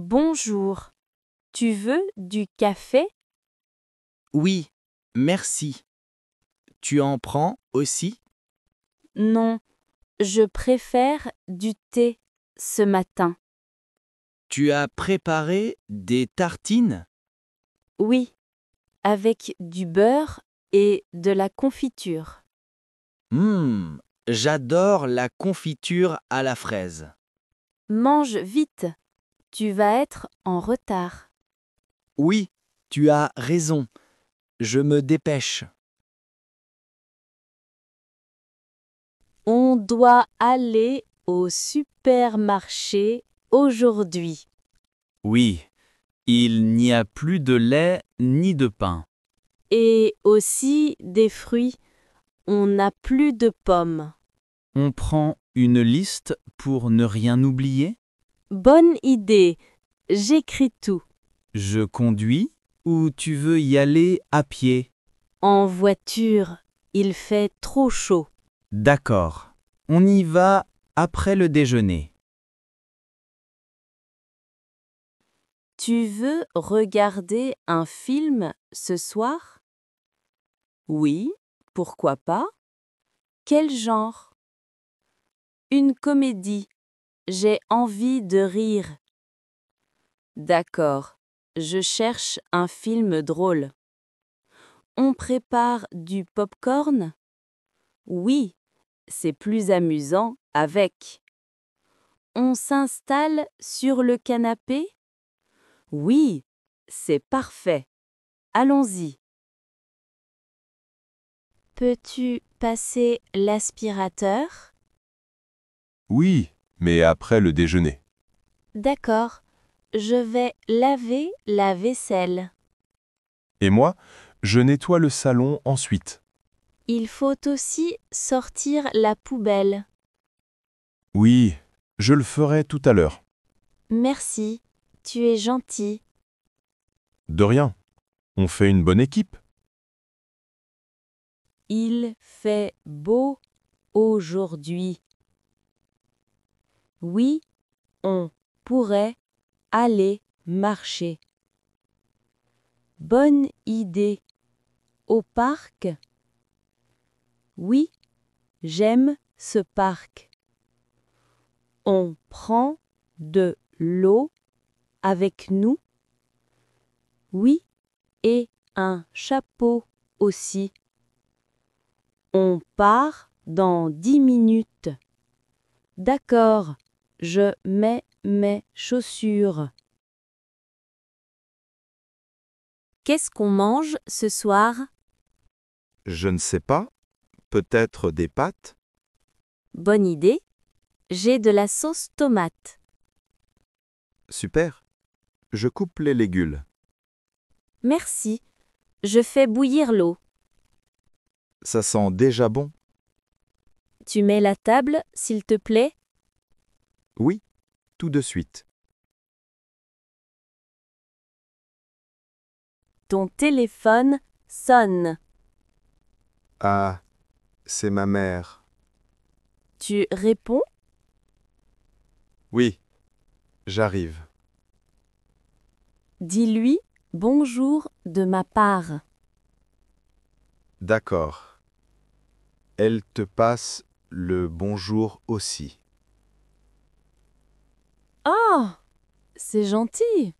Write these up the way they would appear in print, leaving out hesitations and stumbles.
Bonjour. Tu veux du café? Oui, merci. Tu en prends aussi? Non, je préfère du thé ce matin. Tu as préparé des tartines? Oui, avec du beurre et de la confiture. J'adore la confiture à la fraise. Mange vite, tu vas être en retard. Oui, tu as raison. Je me dépêche. On doit aller au supermarché aujourd'hui. Oui, il n'y a plus de lait ni de pain. Et aussi des fruits. On n'a plus de pommes. On prend une liste pour ne rien oublier? Bonne idée. J'écris tout. Je conduis ou tu veux y aller à pied? En voiture, il fait trop chaud. D'accord. On y va après le déjeuner. Tu veux regarder un film ce soir? Oui, pourquoi pas? Quel genre? Une comédie. J'ai envie de rire. D'accord, je cherche un film drôle. On prépare du popcorn? Oui, c'est plus amusant avec. On s'installe sur le canapé? Oui, c'est parfait. Allons-y. Peux-tu passer l'aspirateur? Oui, mais après le déjeuner. D'accord, je vais laver la vaisselle. Et moi, je nettoie le salon ensuite. Il faut aussi sortir la poubelle. Oui, je le ferai tout à l'heure. Merci, tu es gentil. De rien. On fait une bonne équipe. Il fait beau aujourd'hui. Oui, on pourrait aller marcher. Bonne idée. Au parc? Oui, j'aime ce parc. On prend de l'eau avec nous? Oui, et un chapeau aussi. On part dans 10 minutes. D'accord, je mets mes chaussures. Qu'est-ce qu'on mange ce soir? Je ne sais pas. Peut-être des pâtes? Bonne idée. J'ai de la sauce tomate. Super. Je coupe les légumes. Merci. Je fais bouillir l'eau. Ça sent déjà bon? Tu mets la table, s'il te plaît? Oui, tout de suite. Ton téléphone sonne. Ah, c'est ma mère. Tu réponds? Oui, j'arrive. Dis-lui bonjour de ma part. D'accord. Elle te passe le bonjour aussi. Oh, c'est gentil.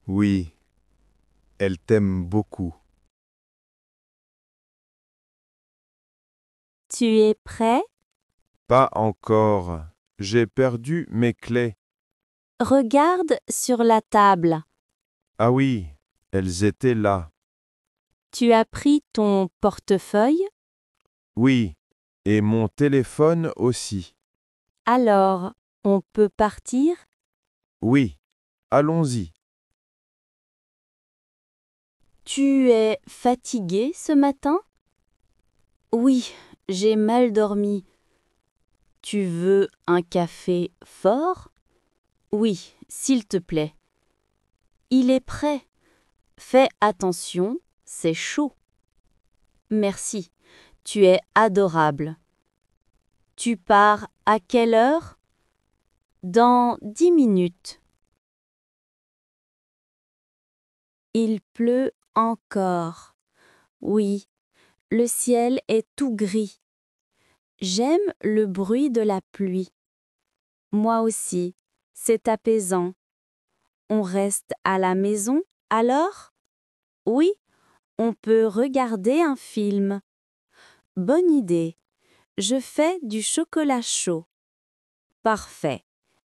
Oui, elle t'aime beaucoup. Tu es prêt? Pas encore. J'ai perdu mes clés. Regarde sur la table. Ah oui, elles étaient là. Tu as pris ton portefeuille? Oui, et mon téléphone aussi. Alors, on peut partir? Oui, allons-y. Tu es fatigué ce matin? Oui, j'ai mal dormi. Tu veux un café fort? Oui, s'il te plaît. Il est prêt. Fais attention, c'est chaud. Merci, tu es adorable. Tu pars à quelle heure? Dans 10 minutes. Il pleut encore. Oui, le ciel est tout gris. J'aime le bruit de la pluie. Moi aussi, c'est apaisant. On reste à la maison, alors? Oui, on peut regarder un film. Bonne idée. Je fais du chocolat chaud. Parfait.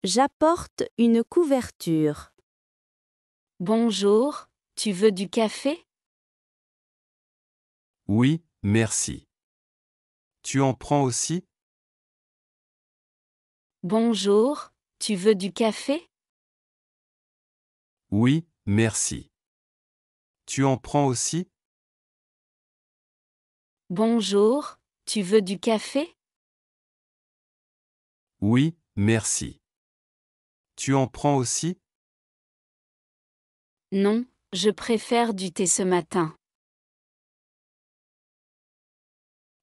J'apporte une couverture. Bonjour, tu veux du café? Oui, merci. Tu en prends aussi? Bonjour, tu veux du café? Oui, merci. Tu en prends aussi? Bonjour, tu veux du café? Oui, merci. Tu en prends aussi? Non, je préfère du thé ce matin.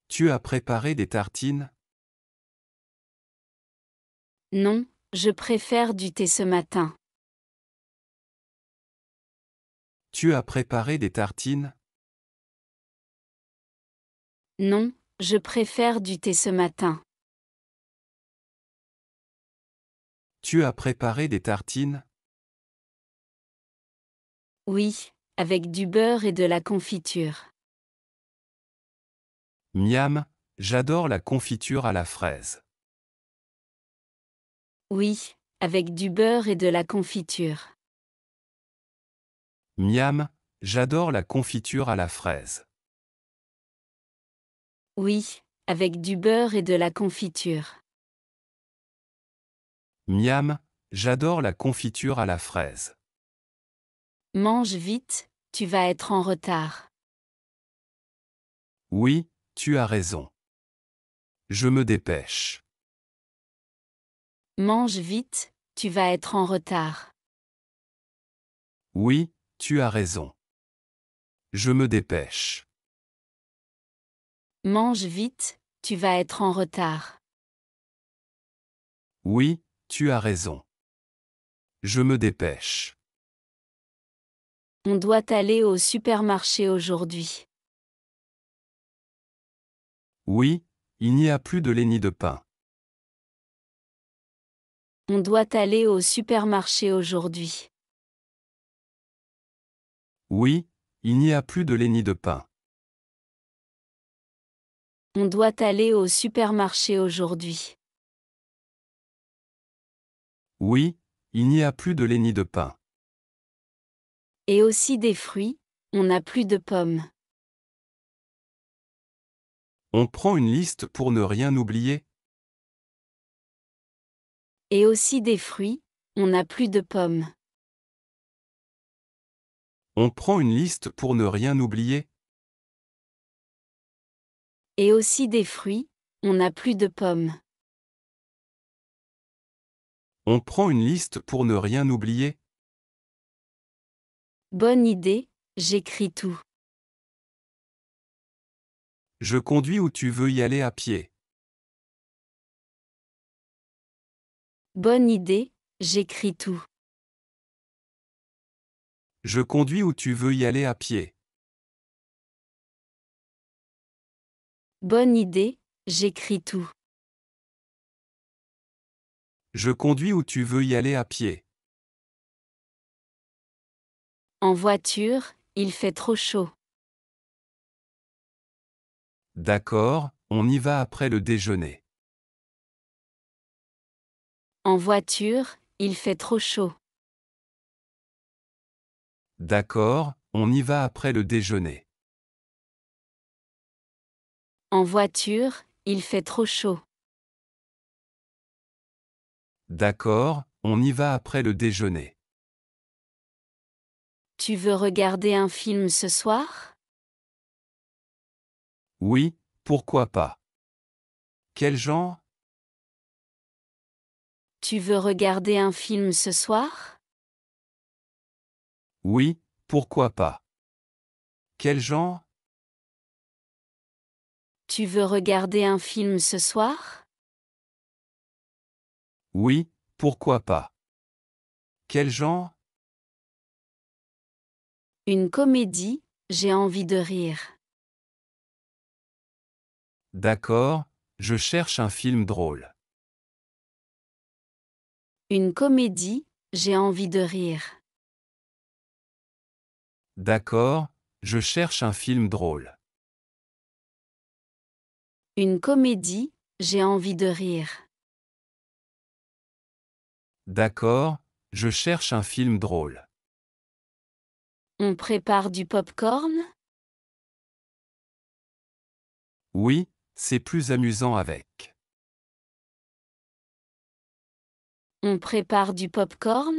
Tu as préparé des tartines? Non, je préfère du thé ce matin. Tu as préparé des tartines? Non, je préfère du thé ce matin. Tu as préparé des tartines? Oui, avec du beurre et de la confiture. Miam, j'adore la confiture à la fraise. Oui, avec du beurre et de la confiture. Miam, j'adore la confiture à la fraise. Oui, avec du beurre et de la confiture. Miam, j'adore la confiture à la fraise. Mange vite, tu vas être en retard. Oui, tu as raison. Je me dépêche. Mange vite, tu vas être en retard. Oui, tu as raison. Je me dépêche. Mange vite, tu vas être en retard. Oui, tu as raison. Je me dépêche. On doit aller au supermarché aujourd'hui. Oui, il n'y a plus de lenny de pain. On doit aller au supermarché aujourd'hui. Oui, il n'y a plus de lenny de pain. On doit aller au supermarché aujourd'hui. Oui, il n'y a plus de lenny de pain. Et aussi des fruits, on n'a plus de pommes. On prend une liste pour ne rien oublier? Et aussi des fruits, on n'a plus de pommes. On prend une liste pour ne rien oublier? Et aussi des fruits, on n'a plus de pommes. On prend une liste pour ne rien oublier? Bonne idée, j'écris tout. Je conduis ou tu veux y aller à pied? Bonne idée, j'écris tout. Je conduis ou tu veux y aller à pied? Bonne idée, j'écris tout. Je conduis ou tu veux y aller à pied? En voiture, il fait trop chaud. D'accord, on y va après le déjeuner. En voiture, il fait trop chaud. D'accord, on y va après le déjeuner. En voiture, il fait trop chaud. D'accord, on y va après le déjeuner. Tu veux regarder un film ce soir? Oui, pourquoi pas. Quel genre? Tu veux regarder un film ce soir? Oui, pourquoi pas. Quel genre? Tu veux regarder un film ce soir? Oui, pourquoi pas. Quel genre? Une comédie, j'ai envie de rire. D'accord, je cherche un film drôle. Une comédie, j'ai envie de rire. D'accord, je cherche un film drôle. Une comédie, j'ai envie de rire. D'accord, je cherche un film drôle. On prépare du pop-corn? Oui, c'est plus amusant avec. On prépare du pop-corn?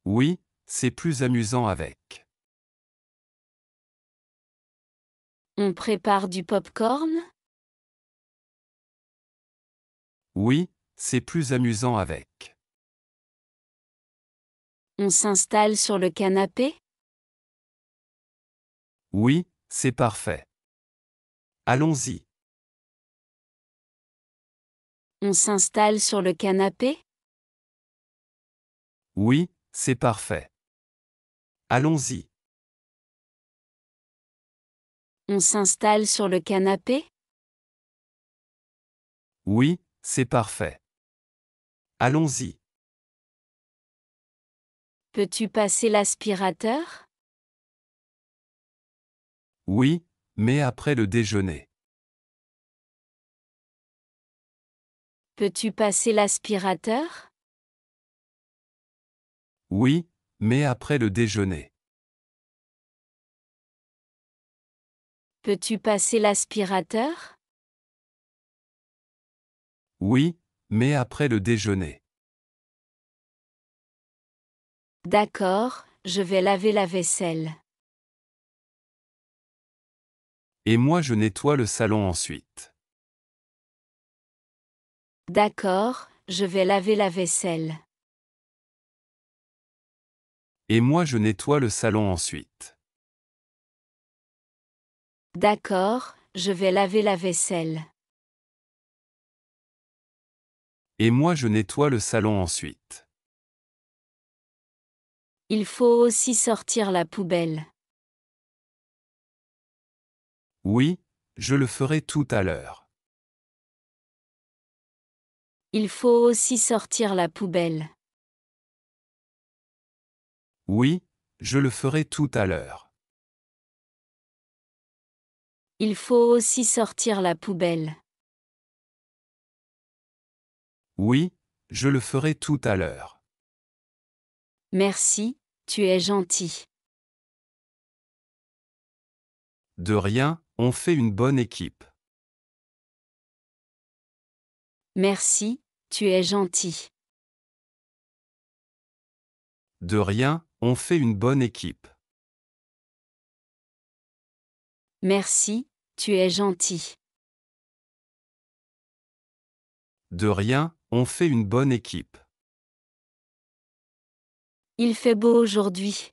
Oui, c'est plus amusant avec. On prépare du pop-corn? Oui, c'est plus amusant avec. On s'installe sur le canapé? Oui, c'est parfait. Allons-y. On s'installe sur le canapé? Oui, c'est parfait. Allons-y. On s'installe sur le canapé? Oui, c'est parfait. Allons-y. Peux-tu passer l'aspirateur? Oui, mais après le déjeuner. Peux-tu passer l'aspirateur? Oui, mais après le déjeuner. Peux-tu passer l'aspirateur? Oui, mais après le déjeuner. D'accord, je vais laver la vaisselle. Et moi je nettoie le salon ensuite. D'accord, je vais laver la vaisselle. Et moi je nettoie le salon ensuite. D'accord, je vais laver la vaisselle. Et moi je nettoie le salon ensuite. Il faut aussi sortir la poubelle. Oui, je le ferai tout à l'heure. Il faut aussi sortir la poubelle. Oui, je le ferai tout à l'heure. Il faut aussi sortir la poubelle. Oui, je le ferai tout à l'heure. Merci, tu es gentil. De rien, on fait une bonne équipe. Merci, tu es gentil. De rien, on fait une bonne équipe. Merci, tu es gentil. De rien, on fait une bonne équipe. Il fait beau aujourd'hui.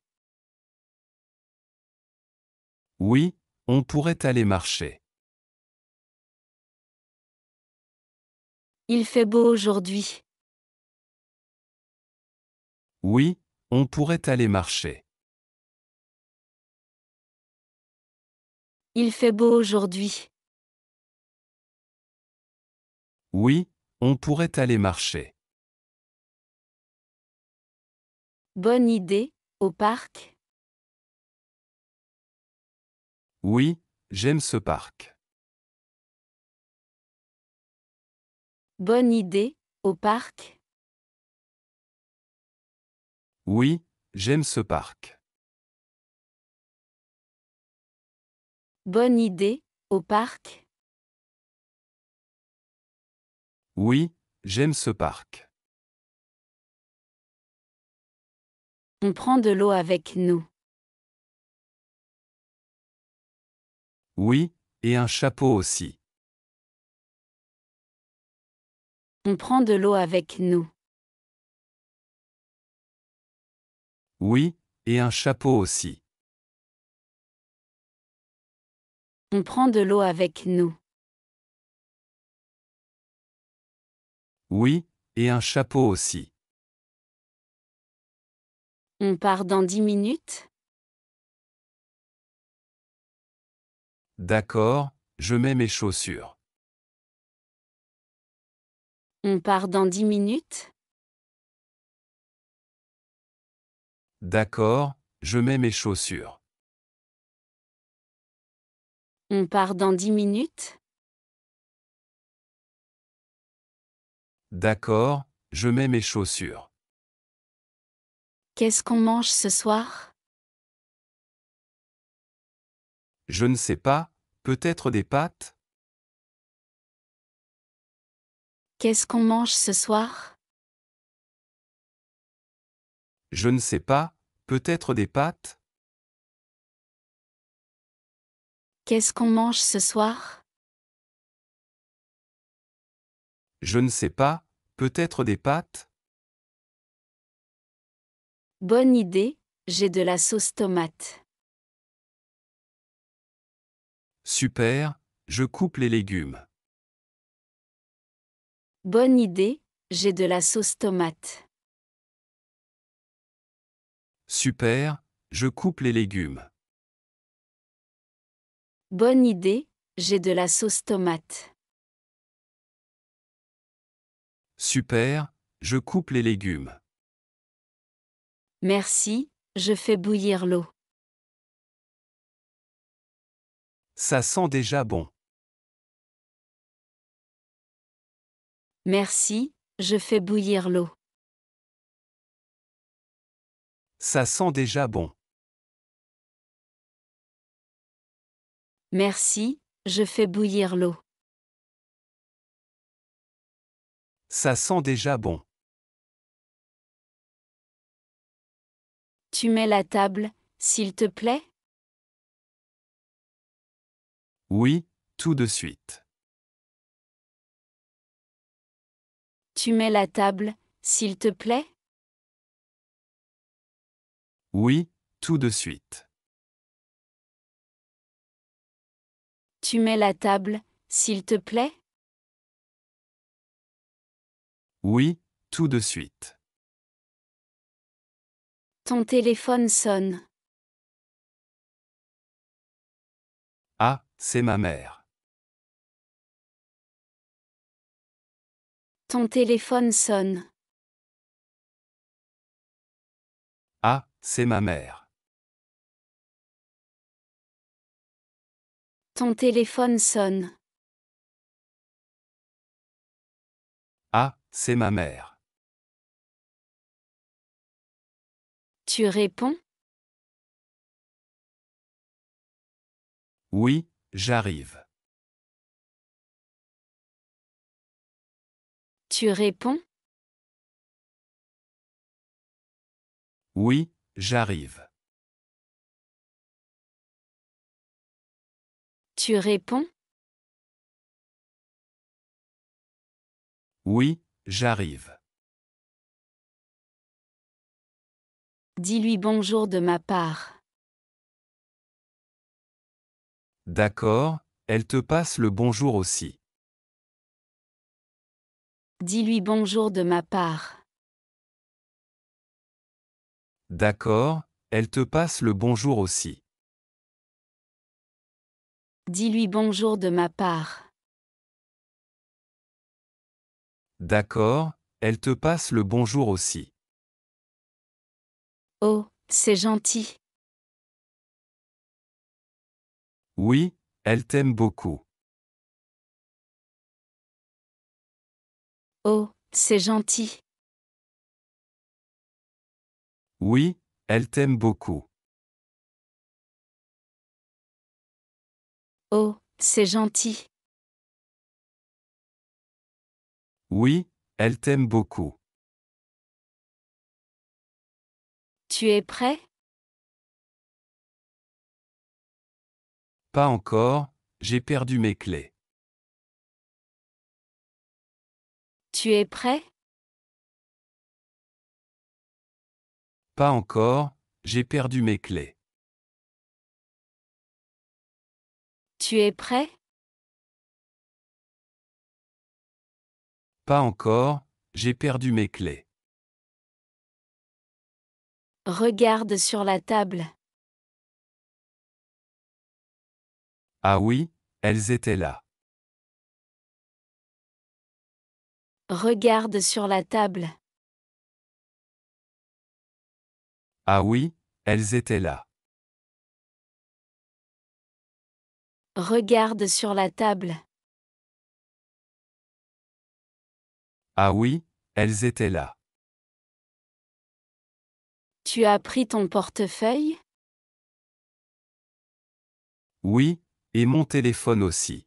Oui, on pourrait aller marcher. Il fait beau aujourd'hui. Oui, on pourrait aller marcher. Il fait beau aujourd'hui. Oui, on pourrait aller marcher. Bonne idée, au parc. Oui, j'aime ce parc. Bonne idée, au parc. Oui, j'aime ce parc. Bonne idée, au parc. Oui, j'aime ce parc. On prend de l'eau avec nous. Oui, et un chapeau aussi. On prend de l'eau avec nous. Oui, et un chapeau aussi. On prend de l'eau avec nous. Oui, et un chapeau aussi. On part dans 10 minutes? D'accord, je mets mes chaussures. On part dans 10 minutes? D'accord, je mets mes chaussures. On part dans 10 minutes? D'accord, je mets mes chaussures. Qu'est-ce qu'on mange ce soir? Je ne sais pas, peut-être des pâtes? Qu'est-ce qu'on mange ce soir? Je ne sais pas, peut-être des pâtes? Qu'est-ce qu'on mange ce soir? Je ne sais pas, peut-être des pâtes? Bonne idée, j'ai de la sauce tomate. Super, je coupe les légumes. Bonne idée, j'ai de la sauce tomate. Super, je coupe les légumes. Bonne idée, j'ai de la sauce tomate. Super, je coupe les légumes. Merci, je fais bouillir l'eau. Ça sent déjà bon. Merci, je fais bouillir l'eau. Ça sent déjà bon. Merci, je fais bouillir l'eau. Ça sent déjà bon. Tu mets la table, s'il te plaît? Oui, tout de suite. Tu mets la table, s'il te plaît? Oui, tout de suite. Tu mets la table, s'il te plaît? Oui, tout de suite. Ton téléphone sonne. Ah, c'est ma mère. Ton téléphone sonne. Ah, c'est ma mère. Ton téléphone sonne. Ah, c'est ma mère. Tu réponds? Oui, j'arrive. Tu réponds? Oui, j'arrive. Tu réponds? Oui, j'arrive. Dis-lui bonjour de ma part. D'accord, elle te passe le bonjour aussi. Dis-lui bonjour de ma part. D'accord, elle te passe le bonjour aussi. Dis-lui bonjour de ma part. D'accord, elle te passe le bonjour aussi. Oh, c'est gentil. Oui, elle t'aime beaucoup. Oh, c'est gentil. Oui, elle t'aime beaucoup. Oh, c'est gentil. Oui, elle t'aime beaucoup. Tu es prêt? Pas encore, j'ai perdu mes clés. Tu es prêt? Pas encore, j'ai perdu mes clés. Tu es prêt? Pas encore, j'ai perdu mes clés. Regarde sur la table. Ah oui, elles étaient là. Regarde sur la table. Ah oui, elles étaient là. Regarde sur la table. Ah oui, elles étaient là. Tu as pris ton portefeuille? Oui, et mon téléphone aussi.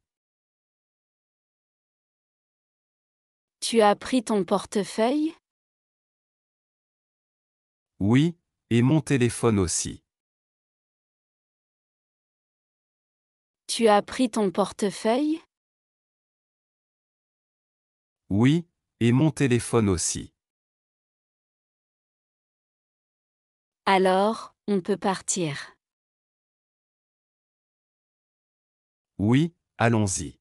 Tu as pris ton portefeuille? Oui, et mon téléphone aussi. Tu as pris ton portefeuille? Oui, et mon téléphone aussi. Alors, on peut partir. Oui, allons-y.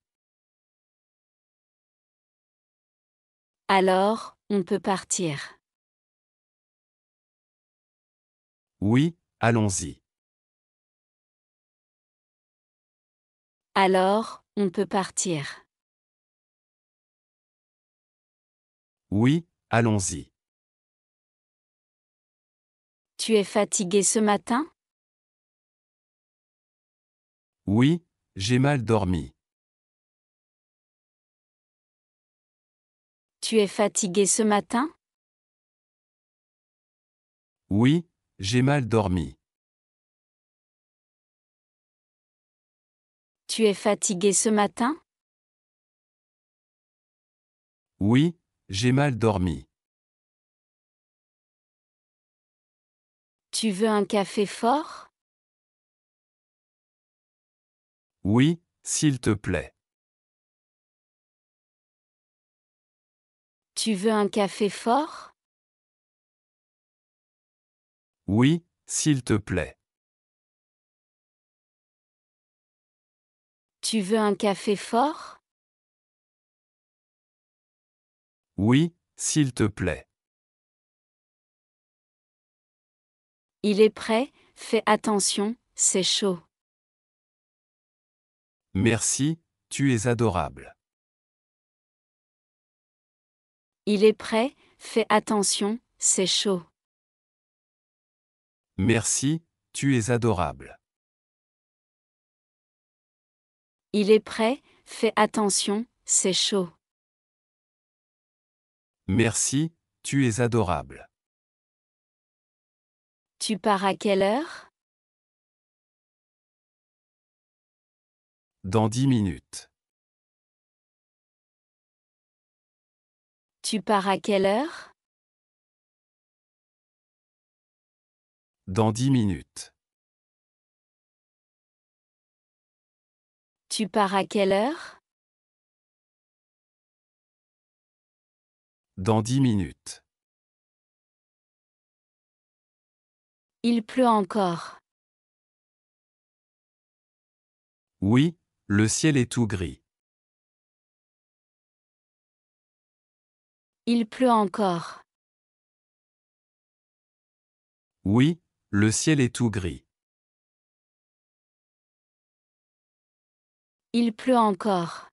Alors, on peut partir. Oui, allons-y. Alors, on peut partir. Oui, allons-y. Tu es fatigué ce matin? Oui, j'ai mal dormi. Tu es fatigué ce matin? Oui, j'ai mal dormi. Tu es fatigué ce matin? Oui, j'ai mal dormi. Tu veux un café fort? Oui, s'il te plaît. Tu veux un café fort? Oui, s'il te plaît. Tu veux un café fort? Oui, s'il te plaît. Il est prêt, fais attention, c'est chaud. Merci, tu es adorable. Il est prêt, fais attention, c'est chaud. Merci, tu es adorable. Il est prêt, fais attention, c'est chaud. Merci, tu es adorable. Tu pars à quelle heure? Dans 10 minutes. Tu pars à quelle heure? Dans 10 minutes. Tu pars à quelle heure? Dans 10 minutes. Il pleut encore. Oui, le ciel est tout gris. Il pleut encore. Oui, le ciel est tout gris. Il pleut encore.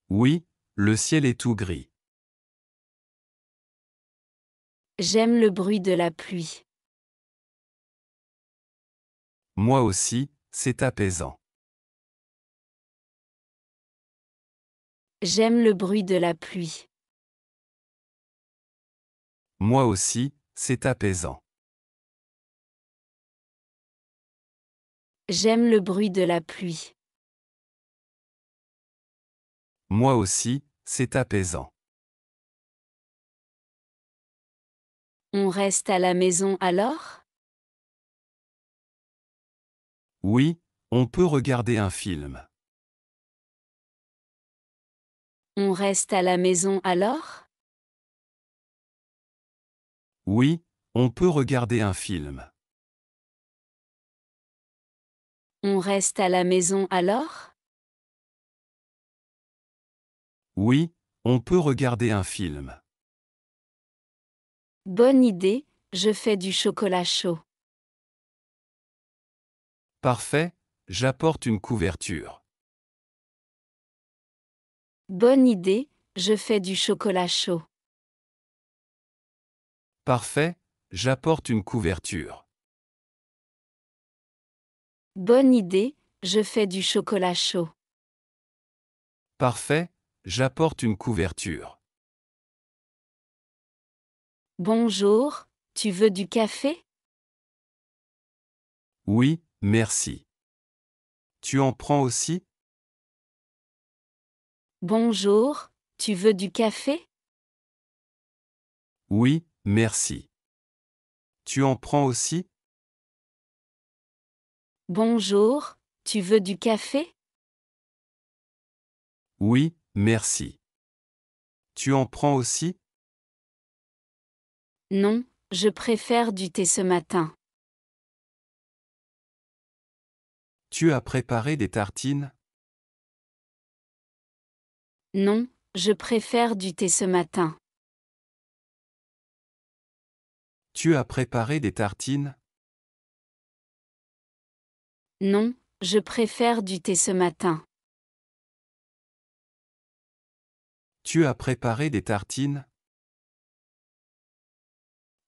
Oui, le ciel est tout gris. J'aime le bruit de la pluie. Moi aussi, c'est apaisant. J'aime le bruit de la pluie. Moi aussi, c'est apaisant. J'aime le bruit de la pluie. Moi aussi, c'est apaisant. On reste à la maison alors? Oui, on peut regarder un film. On reste à la maison alors? Oui, on peut regarder un film. On reste à la maison alors? Oui, on peut regarder un film. Bonne idée, je fais du chocolat chaud. Parfait, j'apporte une couverture. Bonne idée, je fais du chocolat chaud. Parfait, j'apporte une couverture. Bonne idée, je fais du chocolat chaud. Parfait, j'apporte une couverture. Bonjour, tu veux du café? Oui, merci. Tu en prends aussi? Bonjour, tu veux du café? Oui, merci. Tu en prends aussi? Bonjour, tu veux du café? Oui, merci. Tu en prends aussi? Non, je préfère du thé ce matin. Tu as préparé des tartines? Non, je préfère du thé ce matin. Tu as préparé des tartines? Non, je préfère du thé ce matin. Tu as préparé des tartines?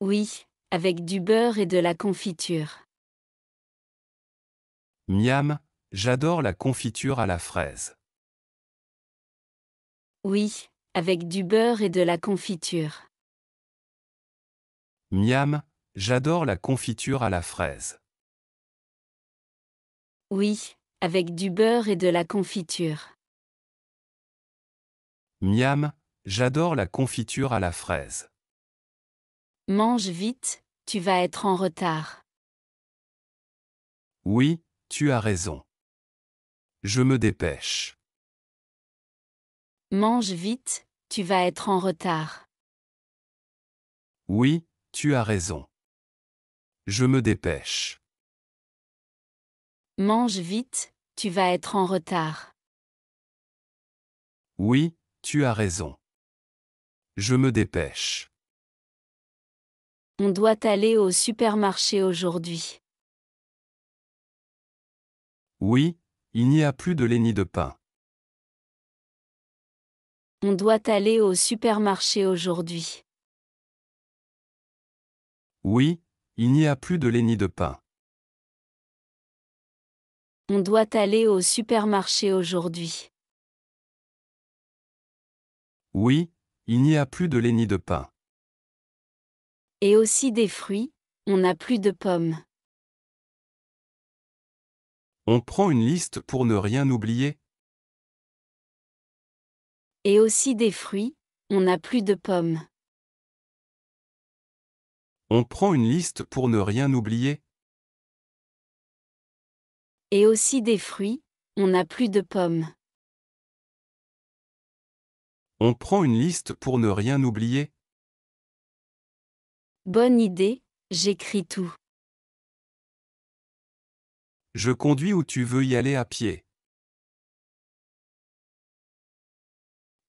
Oui, avec du beurre et de la confiture. Miam, j'adore la confiture à la fraise. Oui, avec du beurre et de la confiture. Miam, j'adore la confiture à la fraise. Oui, avec du beurre et de la confiture. Miam, j'adore la confiture à la fraise. Mange vite, tu vas être en retard. Oui, tu as raison. Je me dépêche. Mange vite, tu vas être en retard. Oui, tu as raison. Je me dépêche. Mange vite, tu vas être en retard. Oui, tu as raison. Je me dépêche. On doit aller au supermarché aujourd'hui. Oui, il n'y a plus de lenny de pain. On doit aller au supermarché aujourd'hui. Oui, il n'y a plus de lenny de pain. On doit aller au supermarché aujourd'hui. Oui, il n'y a plus de lenny de pain. Et aussi des fruits, on n'a plus de pommes. On prend une liste pour ne rien oublier? Et aussi des fruits, on n'a plus de pommes. On prend une liste pour ne rien oublier? Et aussi des fruits, on n'a plus de pommes. On prend une liste pour ne rien oublier? Bonne idée, j'écris tout. Je conduis ou tu veux y aller à pied?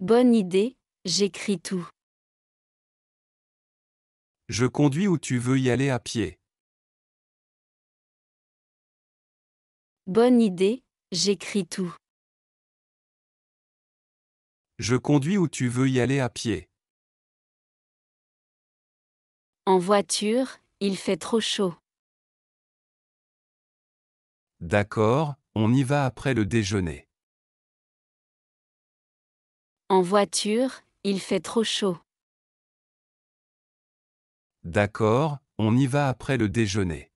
Bonne idée, j'écris tout. Je conduis ou tu veux y aller à pied? Bonne idée, j'écris tout. Je conduis ou tu veux y aller à pied? En voiture, il fait trop chaud. D'accord, on y va après le déjeuner. En voiture, il fait trop chaud. D'accord, on y va après le déjeuner.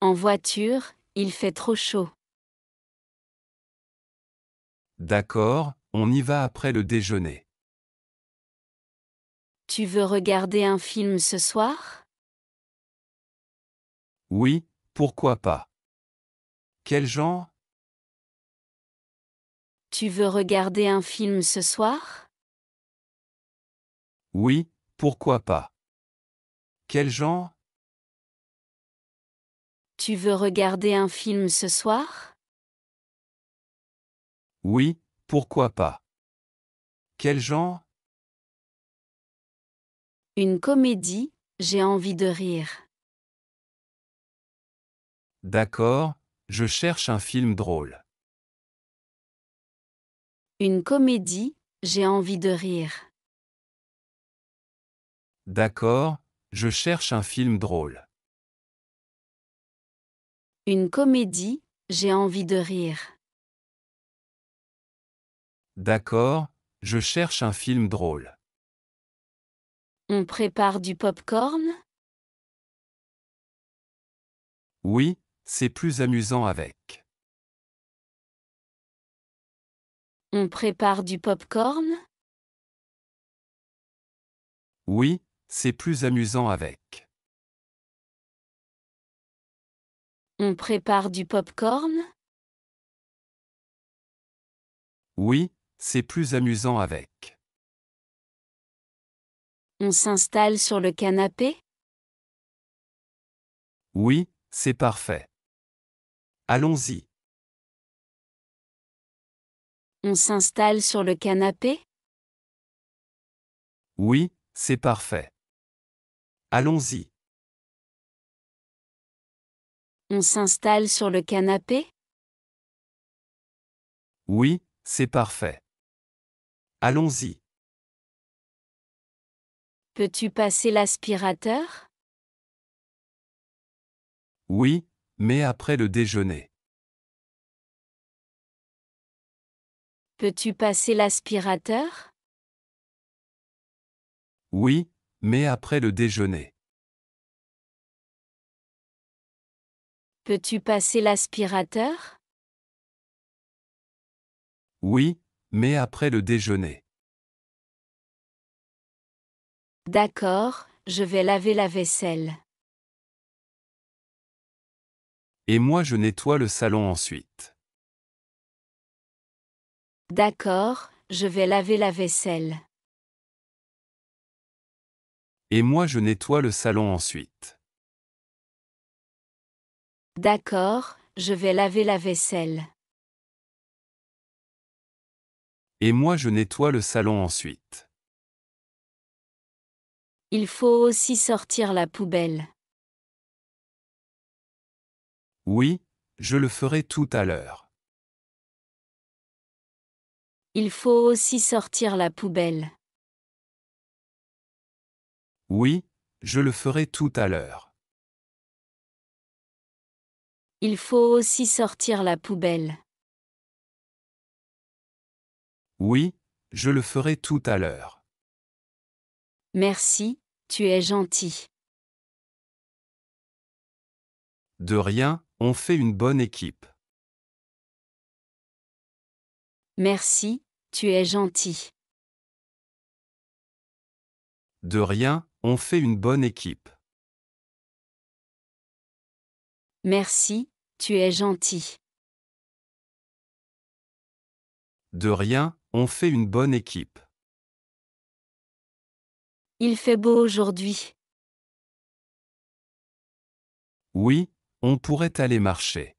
En voiture, il fait trop chaud. D'accord, on y va après le déjeuner. Tu veux regarder un film ce soir? Oui, pourquoi pas. Quel genre? Tu veux regarder un film ce soir? Oui, pourquoi pas. Quel genre? Tu veux regarder un film ce soir? Oui, pourquoi pas. Quel genre? Une comédie, j'ai envie de rire. D'accord, je cherche un film drôle. Une comédie, j'ai envie de rire. D'accord, je cherche un film drôle. Une comédie, j'ai envie de rire. D'accord, je cherche un film drôle. On prépare du pop-corn? Oui, c'est plus amusant avec. On prépare du pop-corn? Oui, c'est plus amusant avec. On prépare du pop-corn? Oui, c'est plus amusant avec. On s'installe sur le canapé? Oui, c'est parfait. Allons-y. On s'installe sur le canapé? Oui, c'est parfait. Allons-y. On s'installe sur le canapé? Oui, c'est parfait. Allons-y. Peux-tu passer l'aspirateur? Oui, mais après le déjeuner. Peux-tu passer l'aspirateur? Oui, mais après le déjeuner. Peux-tu passer l'aspirateur? Oui, mais après le déjeuner. D'accord, je vais laver la vaisselle. Et moi je nettoie le salon ensuite. D'accord, je vais laver la vaisselle. Et moi je nettoie le salon ensuite. D'accord, je vais laver la vaisselle. Et moi je nettoie le salon ensuite. Il faut aussi sortir la poubelle. Oui, je le ferai tout à l'heure. Il faut aussi sortir la poubelle. Oui, je le ferai tout à l'heure. Il faut aussi sortir la poubelle. Oui, je le ferai tout à l'heure. Merci, tu es gentil. De rien, on fait une bonne équipe. Merci, tu es gentil. De rien, on fait une bonne équipe. Merci, tu es gentil. De rien, on fait une bonne équipe. Il fait beau aujourd'hui. Oui, on pourrait aller marcher.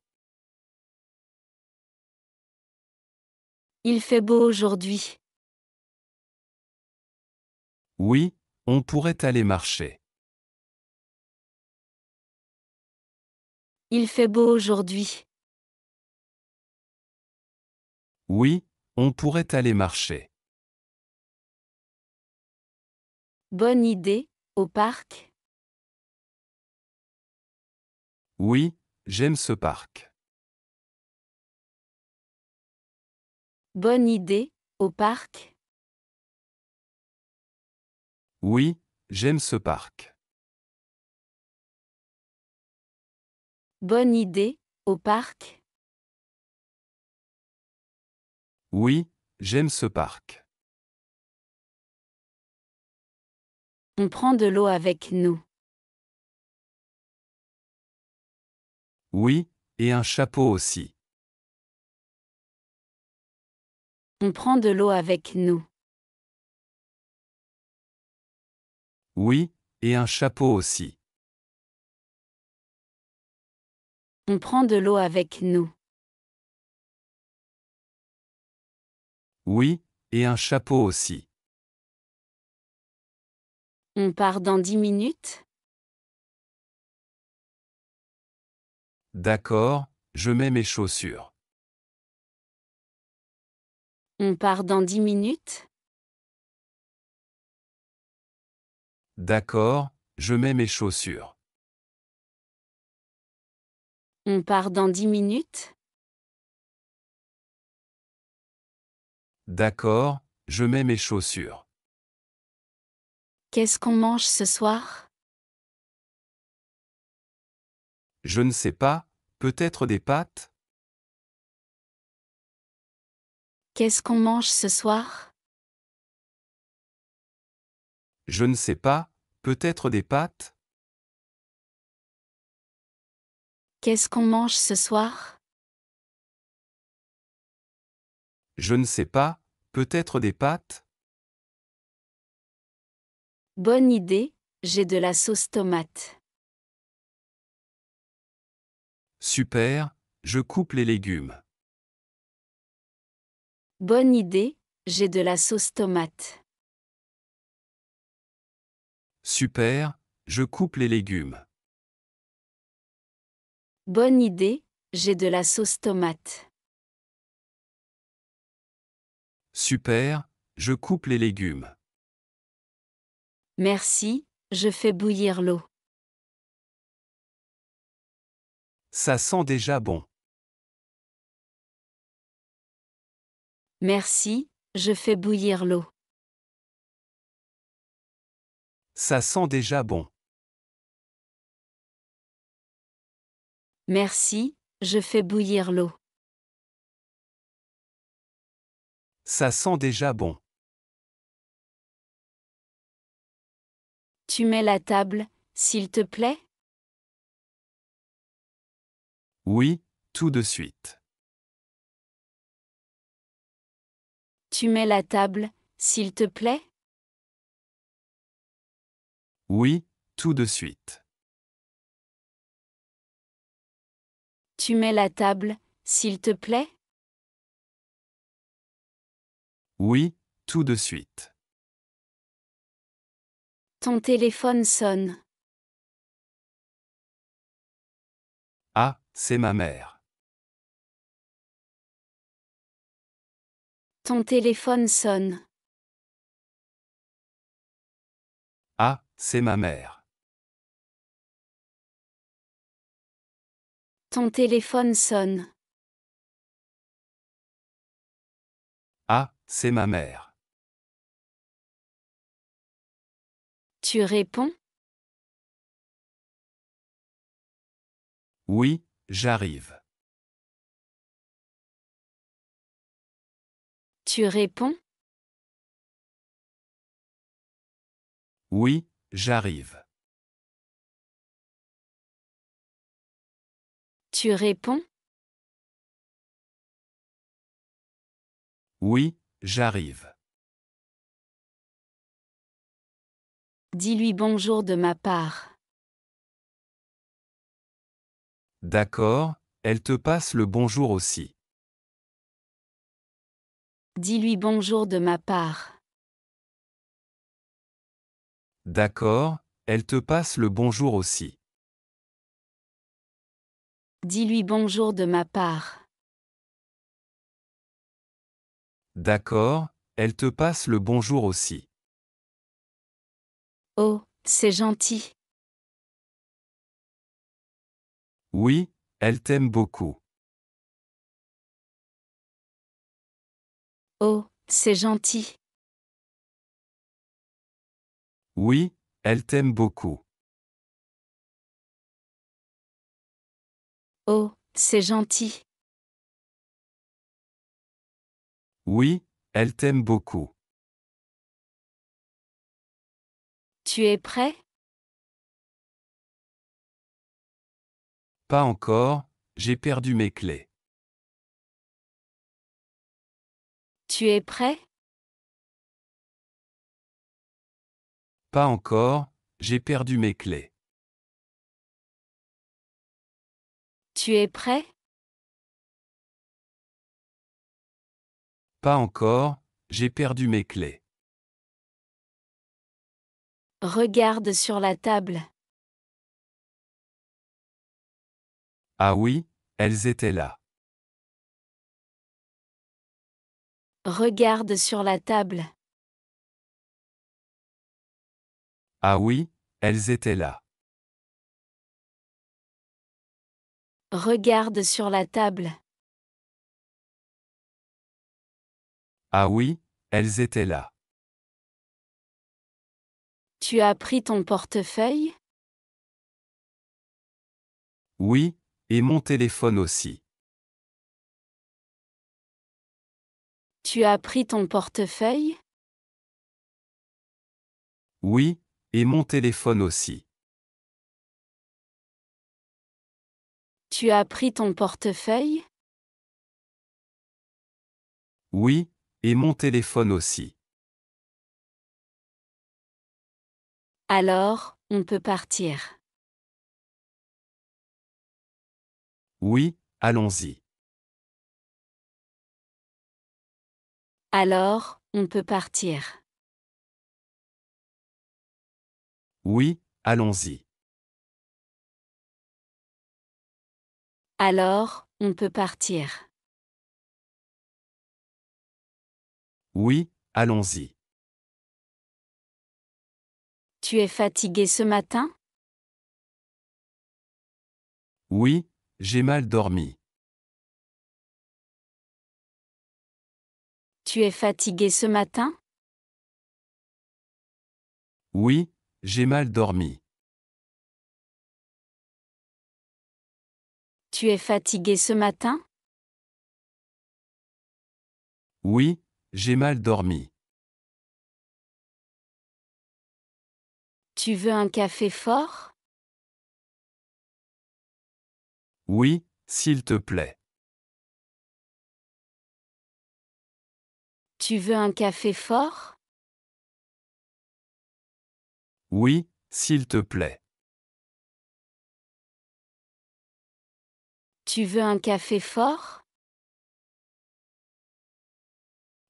Il fait beau aujourd'hui. Oui, on pourrait aller marcher. Il fait beau aujourd'hui. Oui, on pourrait aller marcher. Bonne idée, au parc. Oui, j'aime ce parc. Bonne idée, au parc. Oui, j'aime ce parc. Bonne idée, au parc. Oui, j'aime ce parc. On prend de l'eau avec nous. Oui, et un chapeau aussi. On prend de l'eau avec nous. Oui, et un chapeau aussi. On prend de l'eau avec nous. Oui, et un chapeau aussi. On part dans 10 minutes? D'accord, je mets mes chaussures. On part dans 10 minutes? D'accord, je mets mes chaussures. On part dans 10 minutes? D'accord, je mets mes chaussures. Qu'est-ce qu'on mange ce soir? Je ne sais pas, peut-être des pâtes? Qu'est-ce qu'on mange ce soir? Je ne sais pas, peut-être des pâtes? Qu'est-ce qu'on mange ce soir? Je ne sais pas, peut-être des pâtes? Bonne idée, j'ai de la sauce tomate. Super, je coupe les légumes. Bonne idée, j'ai de la sauce tomate. Super, je coupe les légumes. Bonne idée, j'ai de la sauce tomate. Super, je coupe les légumes. Merci, je fais bouillir l'eau. Ça sent déjà bon. Merci, je fais bouillir l'eau. Ça sent déjà bon. Merci, je fais bouillir l'eau. Ça sent déjà bon. Tu mets la table, s'il te plaît? Oui, tout de suite. Tu mets la table, s'il te plaît? Oui, tout de suite. Tu mets la table, s'il te plaît? Oui, tout de suite. Ton téléphone sonne. Ah, c'est ma mère. Ton téléphone sonne. Ah, c'est ma mère. Ton téléphone sonne. Ah, c'est ma mère. Tu réponds? Oui, j'arrive. Tu réponds? Oui, j'arrive. Tu réponds? Oui, j'arrive. Dis-lui bonjour de ma part. D'accord, elle te passe le bonjour aussi. Dis-lui bonjour de ma part. D'accord, elle te passe le bonjour aussi. Dis-lui bonjour de ma part. D'accord, elle te passe le bonjour aussi. Oh, c'est gentil. Oui, elle t'aime beaucoup. Oh, c'est gentil. Oui, elle t'aime beaucoup. Oh, c'est gentil. Oui, elle t'aime beaucoup. Tu es prêt? Pas encore, j'ai perdu mes clés. Tu es prêt? Pas encore, j'ai perdu mes clés. Tu es prêt? Pas encore, j'ai perdu mes clés. Regarde sur la table. Ah oui, elles étaient là. Regarde sur la table. Ah oui, elles étaient là. Regarde sur la table. Ah oui, elles étaient là. Tu as pris ton portefeuille? Oui, et mon téléphone aussi. Tu as pris ton portefeuille? Oui, et mon téléphone aussi. Tu as pris ton portefeuille? Oui, et mon téléphone aussi. Alors, on peut partir. Oui, allons-y. Alors, on peut partir. Oui, allons-y. Alors, on peut partir. Oui, allons-y. Tu es fatigué ce matin? Oui, j'ai mal dormi. Tu es fatigué ce matin? Oui, j'ai mal dormi. Tu es fatigué ce matin? Oui, j'ai mal dormi. Tu veux un café fort? Oui, s'il te plaît. Tu veux un café fort? Oui, s'il te plaît. Tu veux un café fort?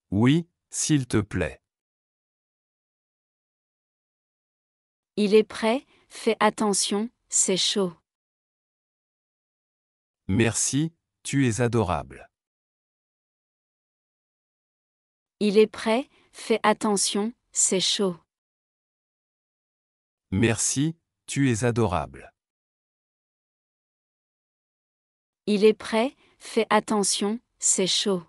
Oui, s'il te plaît. Il est prêt, fais attention, c'est chaud. Merci, tu es adorable. Il est prêt, fais attention, c'est chaud. Merci, tu es adorable. Il est prêt, fais attention, c'est chaud.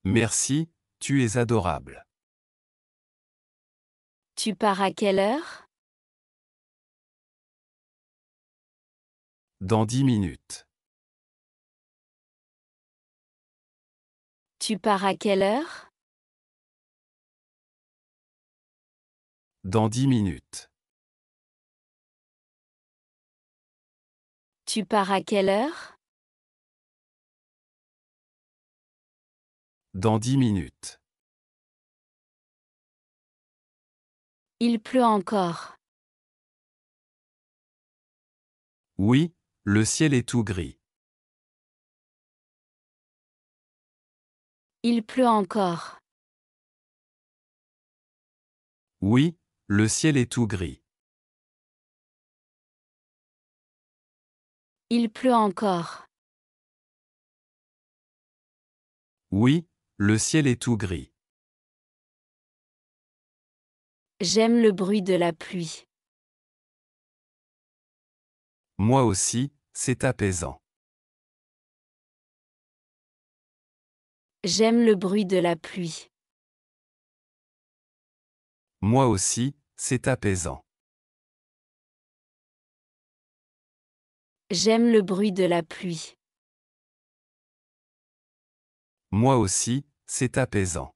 Merci, tu es adorable. Tu pars à quelle heure? Dans 10 minutes. Tu pars à quelle heure? Dans 10 minutes. Tu pars à quelle heure? Dans 10 minutes. Il pleut encore. Oui, le ciel est tout gris. Il pleut encore. Oui, le ciel est tout gris. Il pleut encore. Oui, le ciel est tout gris. J'aime le bruit de la pluie. Moi aussi, c'est apaisant. J'aime le bruit de la pluie. Moi aussi, c'est apaisant. J'aime le bruit de la pluie. Moi aussi, c'est apaisant.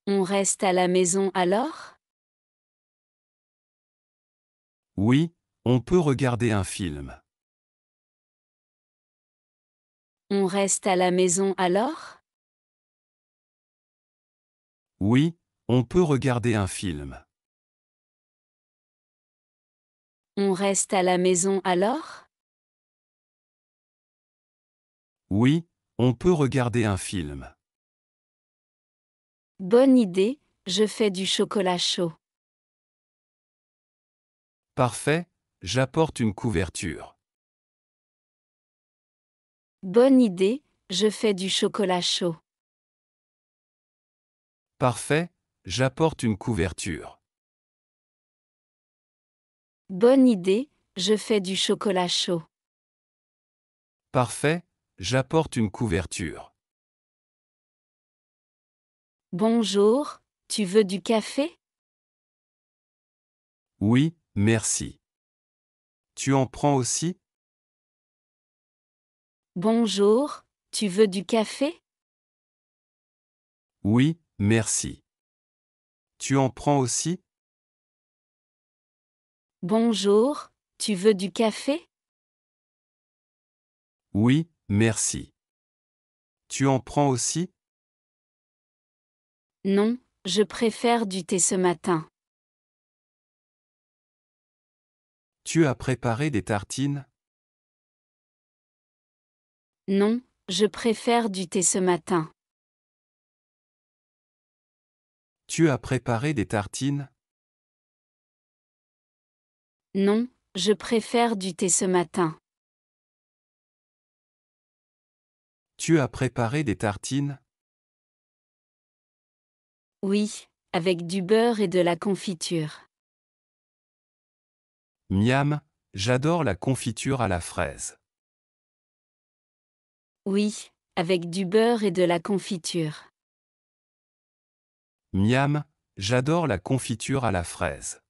On reste à la maison alors? Oui, on peut regarder un film. On reste à la maison alors? Oui, on peut regarder un film. On reste à la maison alors? Oui, on peut regarder un film. Bonne idée, je fais du chocolat chaud. Parfait, j'apporte une couverture. Bonne idée, je fais du chocolat chaud. Parfait, j'apporte une couverture. Bonne idée, je fais du chocolat chaud. Parfait, j'apporte une couverture. Bonjour, tu veux du café? Oui, merci. Tu en prends aussi? Bonjour, tu veux du café? Oui, merci. Tu en prends aussi? Bonjour, tu veux du café? Oui, merci. Tu en prends aussi? Non, je préfère du thé ce matin. Tu as préparé des tartines? Non, je préfère du thé ce matin. Tu as préparé des tartines? Non, je préfère du thé ce matin. Tu as préparé des tartines? Oui, avec du beurre et de la confiture. Miam, j'adore la confiture à la fraise. Oui, avec du beurre et de la confiture. Miam, j'adore la confiture à la fraise.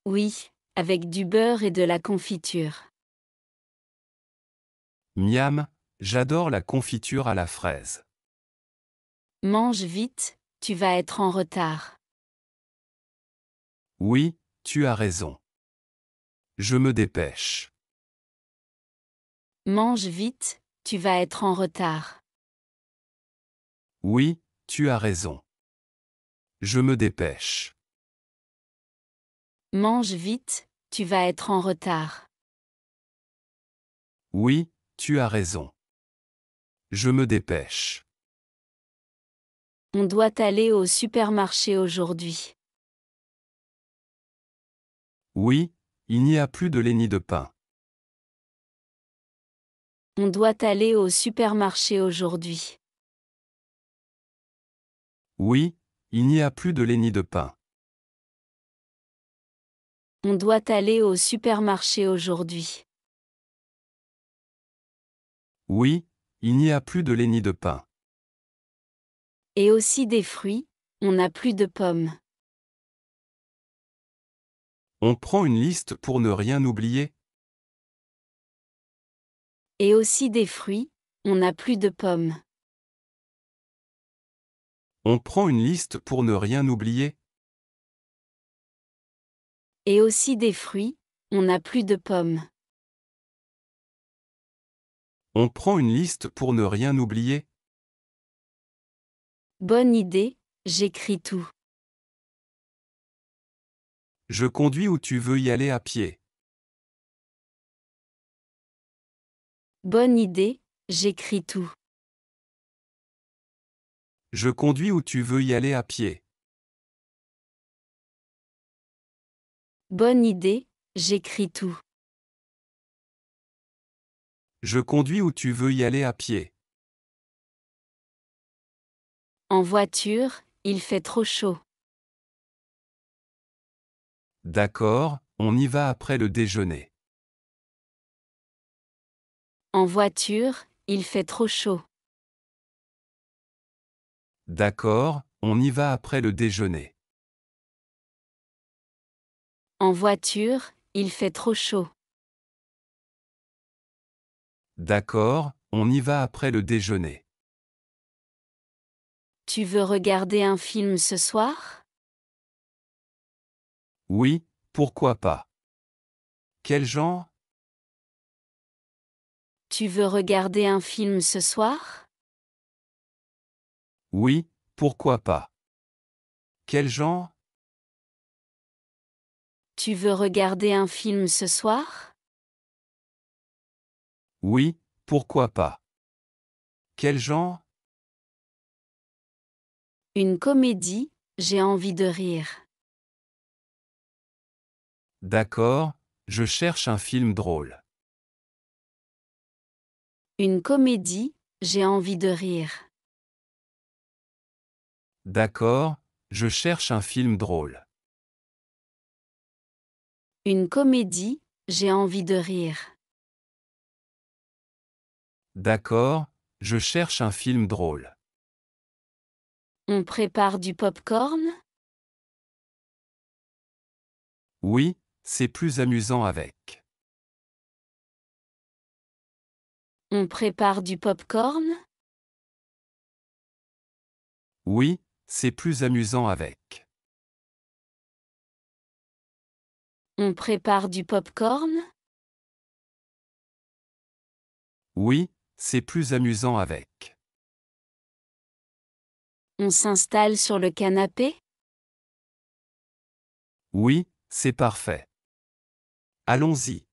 Oui, avec du beurre et de la confiture. Miam, j'adore la confiture à la fraise. Mange vite, tu vas être en retard. Oui, tu as raison. Je me dépêche. Mange vite, tu vas être en retard. Oui, tu as raison. Je me dépêche. Mange vite, tu vas être en retard. Oui, tu as raison. Je me dépêche. On doit aller au supermarché aujourd'hui. Oui, il n'y a plus de lenny de pain. On doit aller au supermarché aujourd'hui. Oui, il n'y a plus de lenny de pain. On doit aller au supermarché aujourd'hui. Oui, il n'y a plus de lenny de pain. Et aussi des fruits, on n'a plus de pommes. On prend une liste pour ne rien oublier? Et aussi des fruits, on n'a plus de pommes. On prend une liste pour ne rien oublier? Et aussi des fruits, on n'a plus de pommes. On prend une liste pour ne rien oublier? Bonne idée, j'écris tout. Je conduis ou tu veux y aller à pied? Bonne idée, j'écris tout. Je conduis ou tu veux y aller à pied? Bonne idée, j'écris tout. Je conduis ou tu veux y aller à pied? En voiture, il fait trop chaud. D'accord, on y va après le déjeuner. En voiture, il fait trop chaud. D'accord, on y va après le déjeuner. En voiture, il fait trop chaud. D'accord, on y va après le déjeuner. Tu veux regarder un film ce soir? Oui, pourquoi pas. Quel genre? Tu veux regarder un film ce soir? Oui, pourquoi pas. Quel genre? Tu veux regarder un film ce soir? Oui, pourquoi pas. Quel genre? Une comédie, j'ai envie de rire. D'accord, je cherche un film drôle. Une comédie, j'ai envie de rire. D'accord, je cherche un film drôle. Une comédie, j'ai envie de rire. D'accord, je cherche un film drôle. On prépare du pop-corn? Oui, c'est plus amusant avec. On prépare du pop-corn? Oui, c'est plus amusant avec. On prépare du pop-corn? Oui, c'est plus amusant avec. On s'installe sur le canapé? Oui, c'est parfait. Allons-y.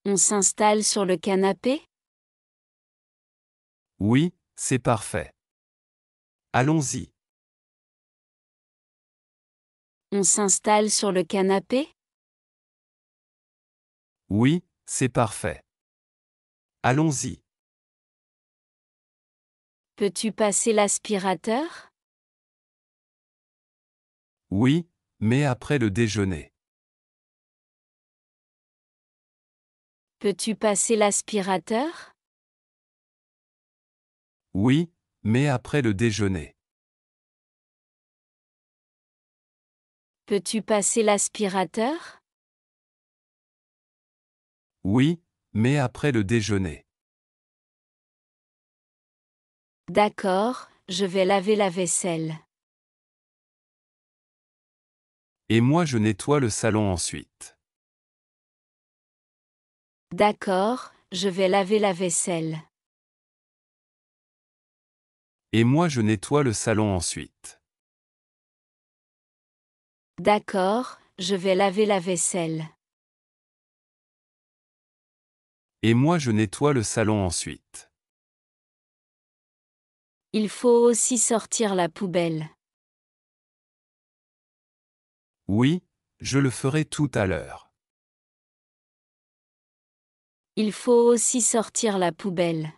On s'installe sur le canapé? Oui, c'est parfait. Allons-y. On s'installe sur le canapé? Oui, c'est parfait. Allons-y. Peux-tu passer l'aspirateur? Oui, mais après le déjeuner. Peux-tu passer l'aspirateur? Oui, mais après le déjeuner. Peux-tu passer l'aspirateur? Oui, mais après le déjeuner. D'accord, je vais laver la vaisselle. Et moi je nettoie le salon ensuite. D'accord, je vais laver la vaisselle. Et moi je nettoie le salon ensuite. D'accord, je vais laver la vaisselle. Et moi je nettoie le salon ensuite. Il faut aussi sortir la poubelle. Oui, je le ferai tout à l'heure. Il faut aussi sortir la poubelle.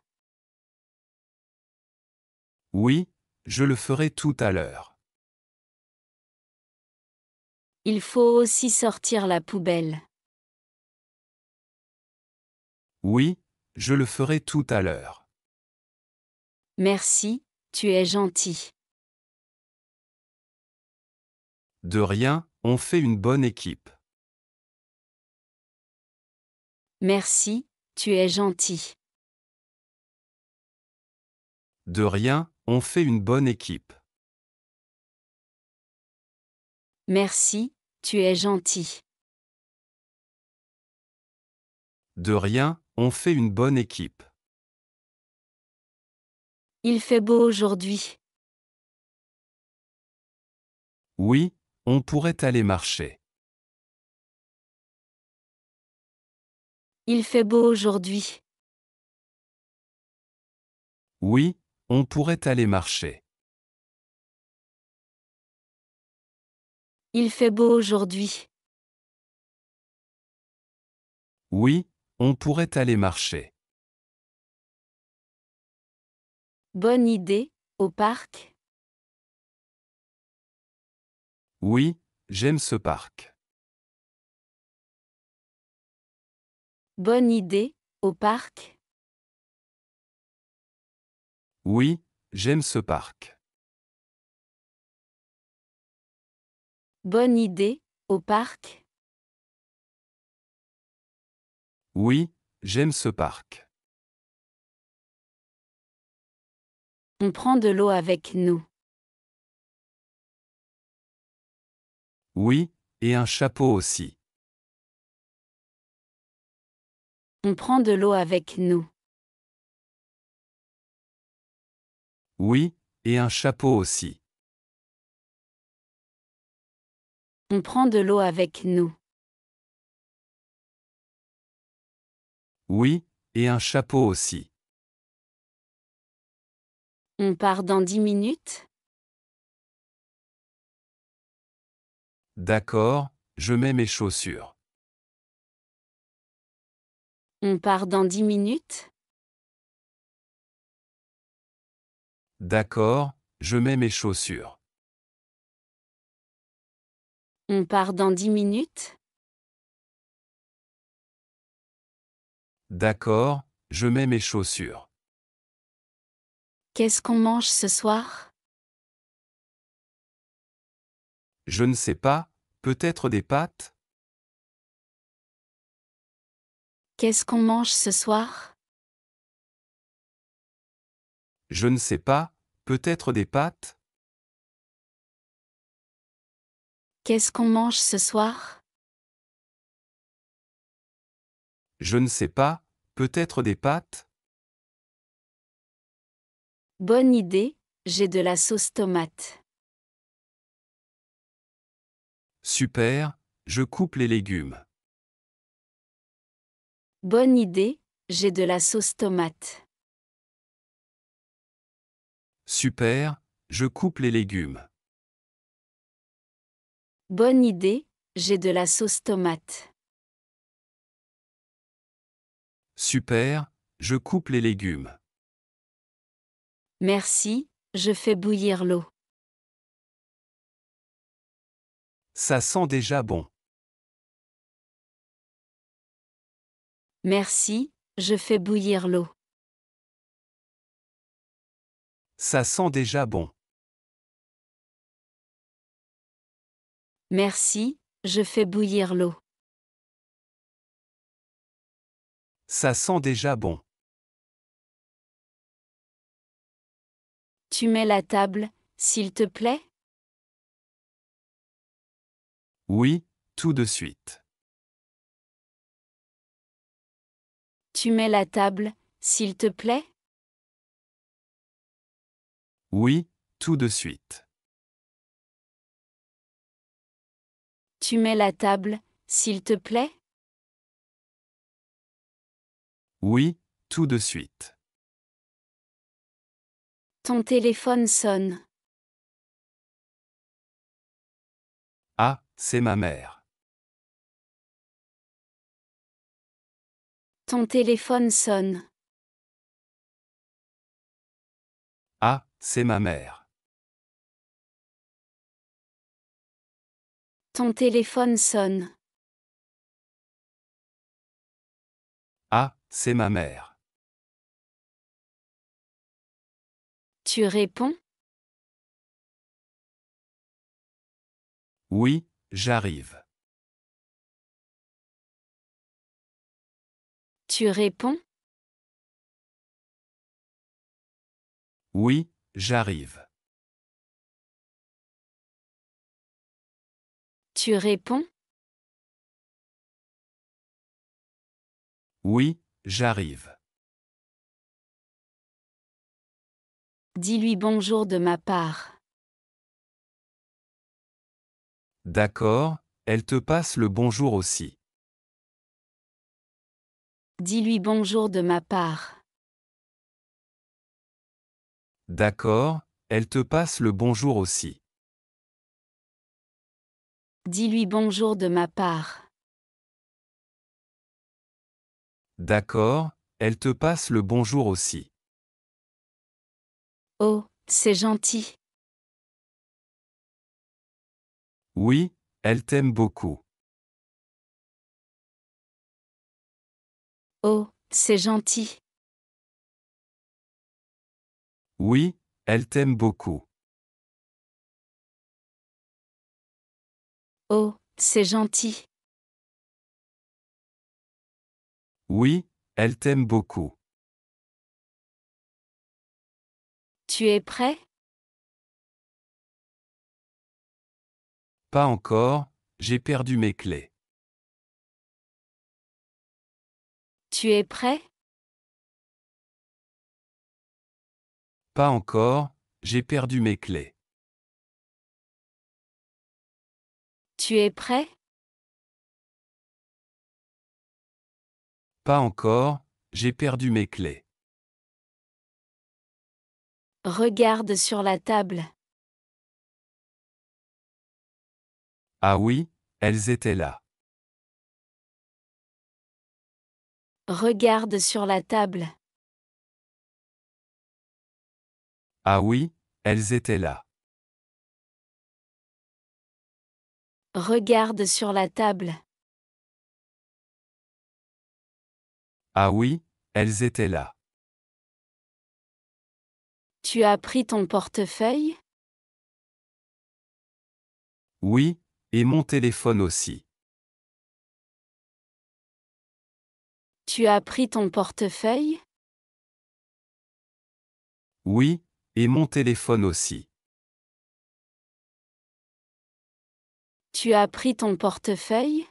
Oui, je le ferai tout à l'heure. Il faut aussi sortir la poubelle. Oui, je le ferai tout à l'heure. Merci, tu es gentil. De rien, on fait une bonne équipe. Merci, tu es gentil. De rien, on fait une bonne équipe. Merci, tu es gentil. De rien, on fait une bonne équipe. Il fait beau aujourd'hui. Oui, on pourrait aller marcher. Il fait beau aujourd'hui. Oui, on pourrait aller marcher. Il fait beau aujourd'hui. Oui, on pourrait aller marcher. Bonne idée, au parc. Oui, j'aime ce parc. Bonne idée, au parc. Oui, j'aime ce parc. Bonne idée, au parc. Oui, j'aime ce parc. On prend de l'eau avec nous. Oui, et un chapeau aussi. On prend de l'eau avec nous. Oui, et un chapeau aussi. On prend de l'eau avec nous. Oui, et un chapeau aussi. On part dans 10 minutes? D'accord, je mets mes chaussures. On part dans 10 minutes? D'accord, je mets mes chaussures. On part dans 10 minutes? D'accord, je mets mes chaussures. Qu'est-ce qu'on mange ce soir? Je ne sais pas, peut-être des pâtes? Qu'est-ce qu'on mange ce soir? Je ne sais pas, peut-être des pâtes? Qu'est-ce qu'on mange ce soir? Je ne sais pas, peut-être des pâtes? Bonne idée, j'ai de la sauce tomate. Super, je coupe les légumes. Bonne idée, j'ai de la sauce tomate. Super, je coupe les légumes. Bonne idée, j'ai de la sauce tomate. Super, je coupe les légumes. Merci, je fais bouillir l'eau. Ça sent déjà bon. Merci, je fais bouillir l'eau. Ça sent déjà bon. Merci, je fais bouillir l'eau. Ça sent déjà bon. Tu mets la table, s'il te plaît? Oui, tout de suite. Tu mets la table, s'il te plaît? Oui, tout de suite. Tu mets la table, s'il te plaît? Oui, tout de suite. Ton téléphone sonne. Ah, c'est ma mère. Ton téléphone sonne. Ah, c'est ma mère. Ton téléphone sonne. Ah, c'est ma mère. Tu réponds? Oui, j'arrive. Tu réponds? Oui, j'arrive. Tu réponds? Oui, j'arrive. Dis-lui bonjour de ma part. D'accord, elle te passe le bonjour aussi. Dis-lui bonjour de ma part. D'accord, elle te passe le bonjour aussi. Dis-lui bonjour de ma part. D'accord, elle te passe le bonjour aussi. Oh, c'est gentil. Oui, elle t'aime beaucoup. Oh, c'est gentil. Oui, elle t'aime beaucoup. Oh, c'est gentil. Oui, elle t'aime beaucoup. Tu es prêt? Pas encore, j'ai perdu mes clés. Tu es prêt? Pas encore, j'ai perdu mes clés. Tu es prêt? Pas encore, j'ai perdu mes clés. Regarde sur la table. Ah oui, elles étaient là. Regarde sur la table. Ah oui, elles étaient là. Regarde sur la table. Ah oui, elles étaient là. Tu as pris ton portefeuille? Oui, et mon téléphone aussi. Tu as pris ton portefeuille? Oui, et mon téléphone aussi. Tu as pris ton portefeuille?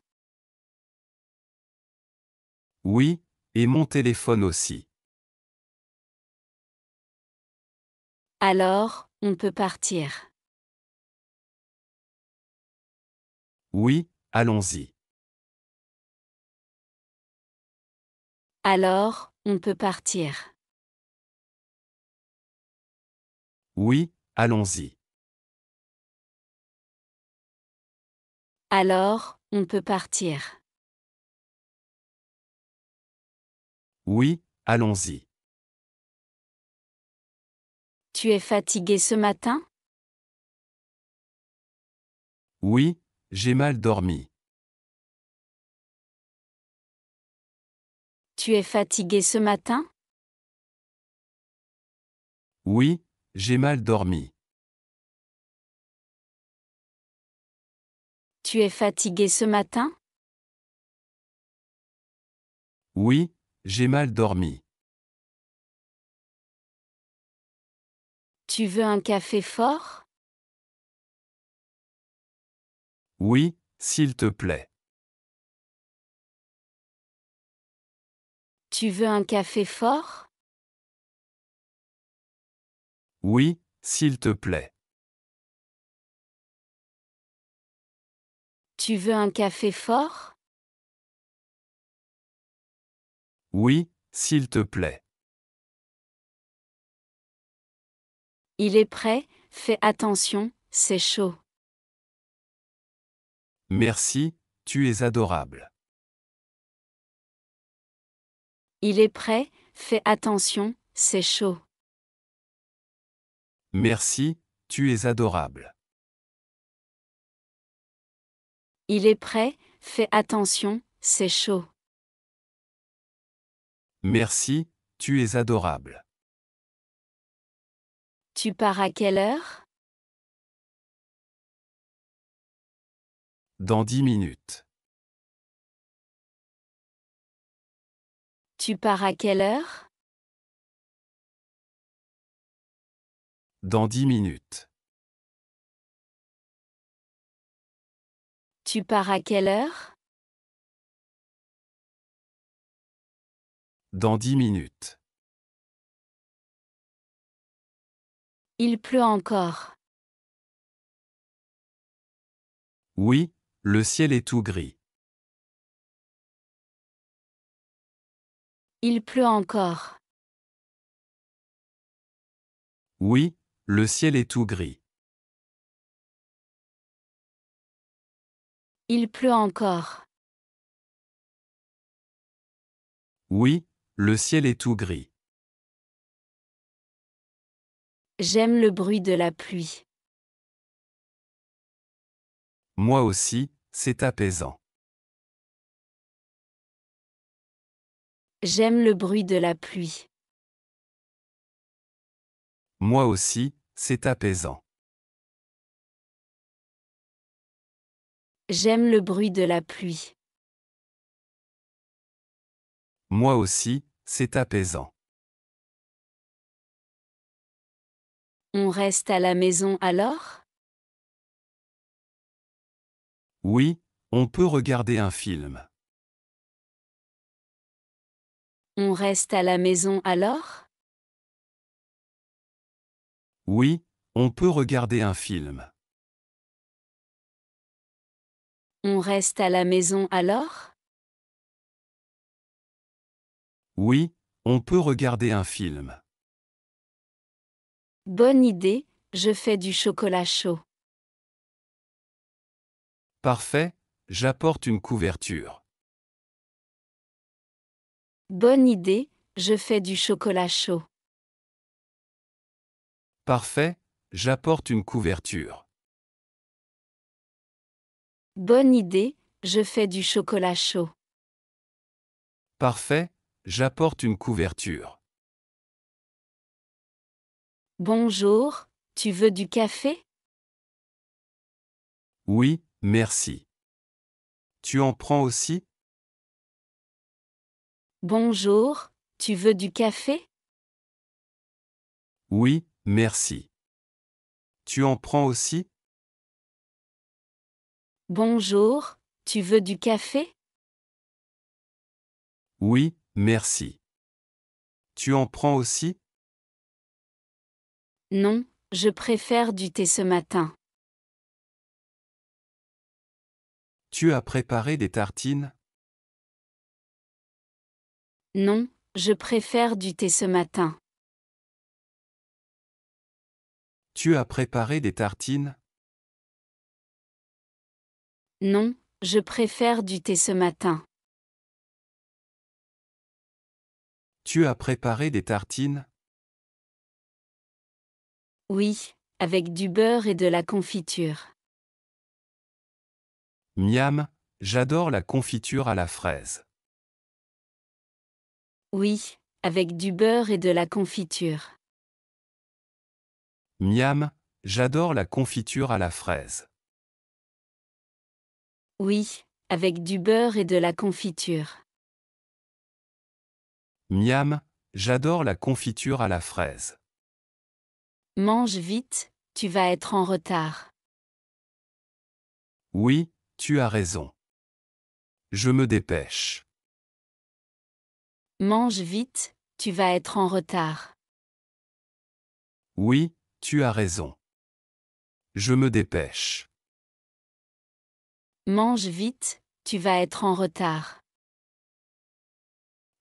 Oui, et mon téléphone aussi. Alors, on peut partir. Oui, allons-y. Alors, on peut partir. Oui, allons-y. Alors, on peut partir. Oui, allons-y. Tu es fatigué ce matin? Oui, j'ai mal dormi. Tu es fatigué ce matin? Oui, j'ai mal dormi. Tu es fatigué ce matin? Oui, j'ai mal dormi. Tu veux un café fort? Oui, s'il te plaît. Tu veux un café fort? Oui, s'il te plaît. Tu veux un café fort? Oui, s'il te plaît. Il est prêt, fais attention, c'est chaud. Merci, tu es adorable. Il est prêt, fais attention, c'est chaud. Merci, tu es adorable. Il est prêt, fais attention, c'est chaud. Merci, tu es adorable. Tu pars à quelle heure? Dans 10 minutes. Tu pars à quelle heure? Dans 10 minutes. Tu pars à quelle heure? Dans 10 minutes. Il pleut encore. Oui, le ciel est tout gris. Il pleut encore. Oui, le ciel est tout gris. Il pleut encore. Oui, le ciel est tout gris. J'aime le bruit de la pluie. Moi aussi, c'est apaisant. J'aime le bruit de la pluie. Moi aussi, c'est apaisant. J'aime le bruit de la pluie. Moi aussi, c'est apaisant. On reste à la maison alors? Oui, on peut regarder un film. On reste à la maison alors? Oui, on peut regarder un film. On reste à la maison alors? Oui, on peut regarder un film. Bonne idée, je fais du chocolat chaud. Parfait, j'apporte une couverture. Bonne idée, je fais du chocolat chaud. Parfait, j'apporte une couverture. Bonne idée, je fais du chocolat chaud. Parfait, j'apporte une couverture. Bonjour, tu veux du café? Oui, merci. Tu en prends aussi? Bonjour, tu veux du café? Oui, merci. Tu en prends aussi? Bonjour, tu veux du café? Oui, merci. Tu en prends aussi? Non, je préfère du thé ce matin. Tu as préparé des tartines? Non, je préfère du thé ce matin. Tu as préparé des tartines? Non, je préfère du thé ce matin. Tu as préparé des tartines? Oui, avec du beurre et de la confiture. Miam, j'adore la confiture à la fraise. Oui, avec du beurre et de la confiture. Miam, j'adore la confiture à la fraise. Oui, avec du beurre et de la confiture. Miam, j'adore la confiture à la fraise. Mange vite, tu vas être en retard. Oui, tu as raison. Je me dépêche. Mange vite, tu vas être en retard. Oui, tu as raison. Je me dépêche. Mange vite, tu vas être en retard.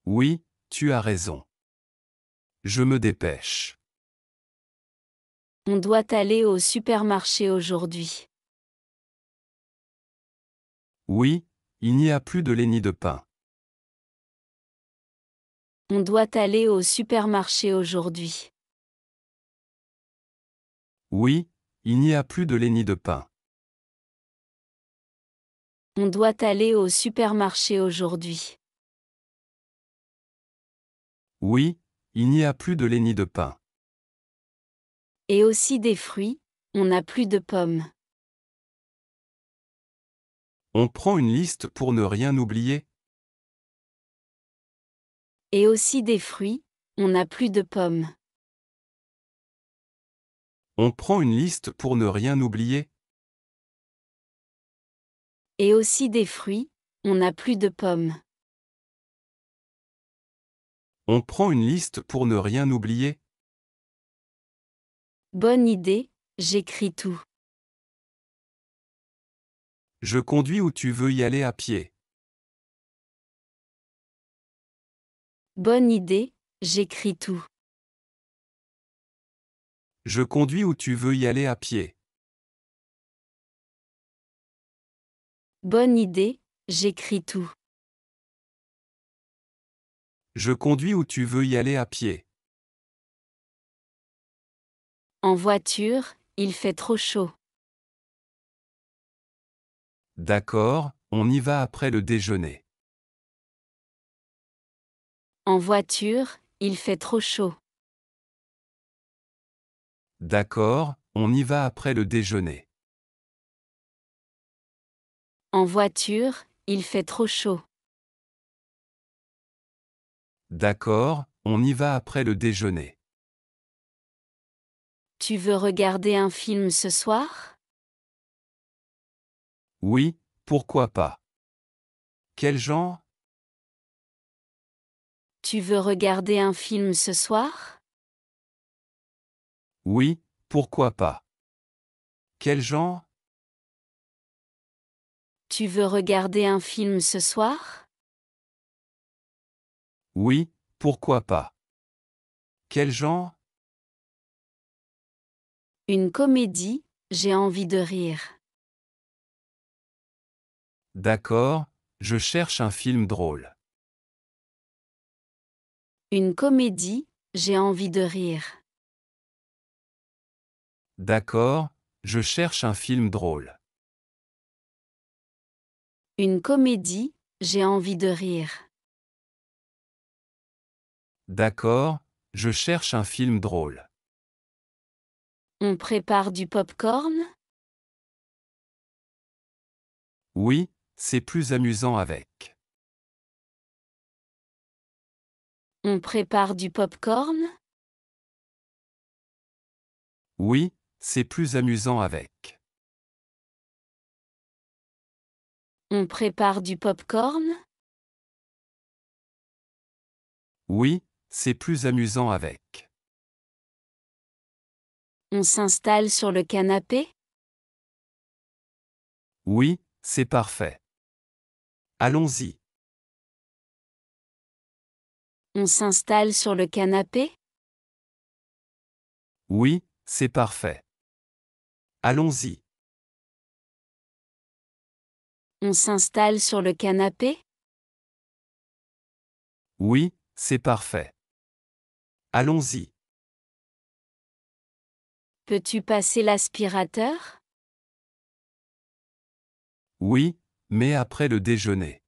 Oui, tu as raison. Je me dépêche. On doit aller au supermarché aujourd'hui. Oui, il n'y a plus de lenny de pain. On doit aller au supermarché aujourd'hui. Oui, il n'y a plus de lenny de pain. On doit aller au supermarché aujourd'hui. Oui, il n'y a plus de lenny de pain. Et aussi des fruits, on n'a plus de pommes. On prend une liste pour ne rien oublier? Et aussi des fruits, on n'a plus de pommes. On prend une liste pour ne rien oublier? Et aussi des fruits, on n'a plus de pommes. On prend une liste pour ne rien oublier? Bonne idée, j'écris tout. Je conduis ou tu veux y aller à pied? Bonne idée, j'écris tout. Je conduis ou tu veux y aller à pied? Bonne idée, j'écris tout. Je conduis ou tu veux y aller à pied? En voiture, il fait trop chaud. D'accord, on y va après le déjeuner. En voiture, il fait trop chaud. D'accord, on y va après le déjeuner. En voiture, il fait trop chaud. D'accord, on y va après le déjeuner. Tu veux regarder un film ce soir? Oui, pourquoi pas. Quel genre? Tu veux regarder un film ce soir? Oui, pourquoi pas. Quel genre? Tu veux regarder un film ce soir? Oui, pourquoi pas. Quel genre? Une comédie, j'ai envie de rire. D'accord, je cherche un film drôle. Une comédie, j'ai envie de rire. D'accord, je cherche un film drôle. Une comédie, j'ai envie de rire. D'accord, je cherche un film drôle. On prépare du pop-corn? Oui, c'est plus amusant avec. On prépare du pop-corn? Oui, c'est plus amusant avec. On prépare du pop-corn? Oui, c'est plus amusant avec. On s'installe sur le canapé? Oui, c'est parfait. Allons-y. On s'installe sur le canapé? Oui, c'est parfait. Allons-y. On s'installe sur le canapé? Oui, c'est parfait. Allons-y. Peux-tu passer l'aspirateur? Oui, mais après le déjeuner.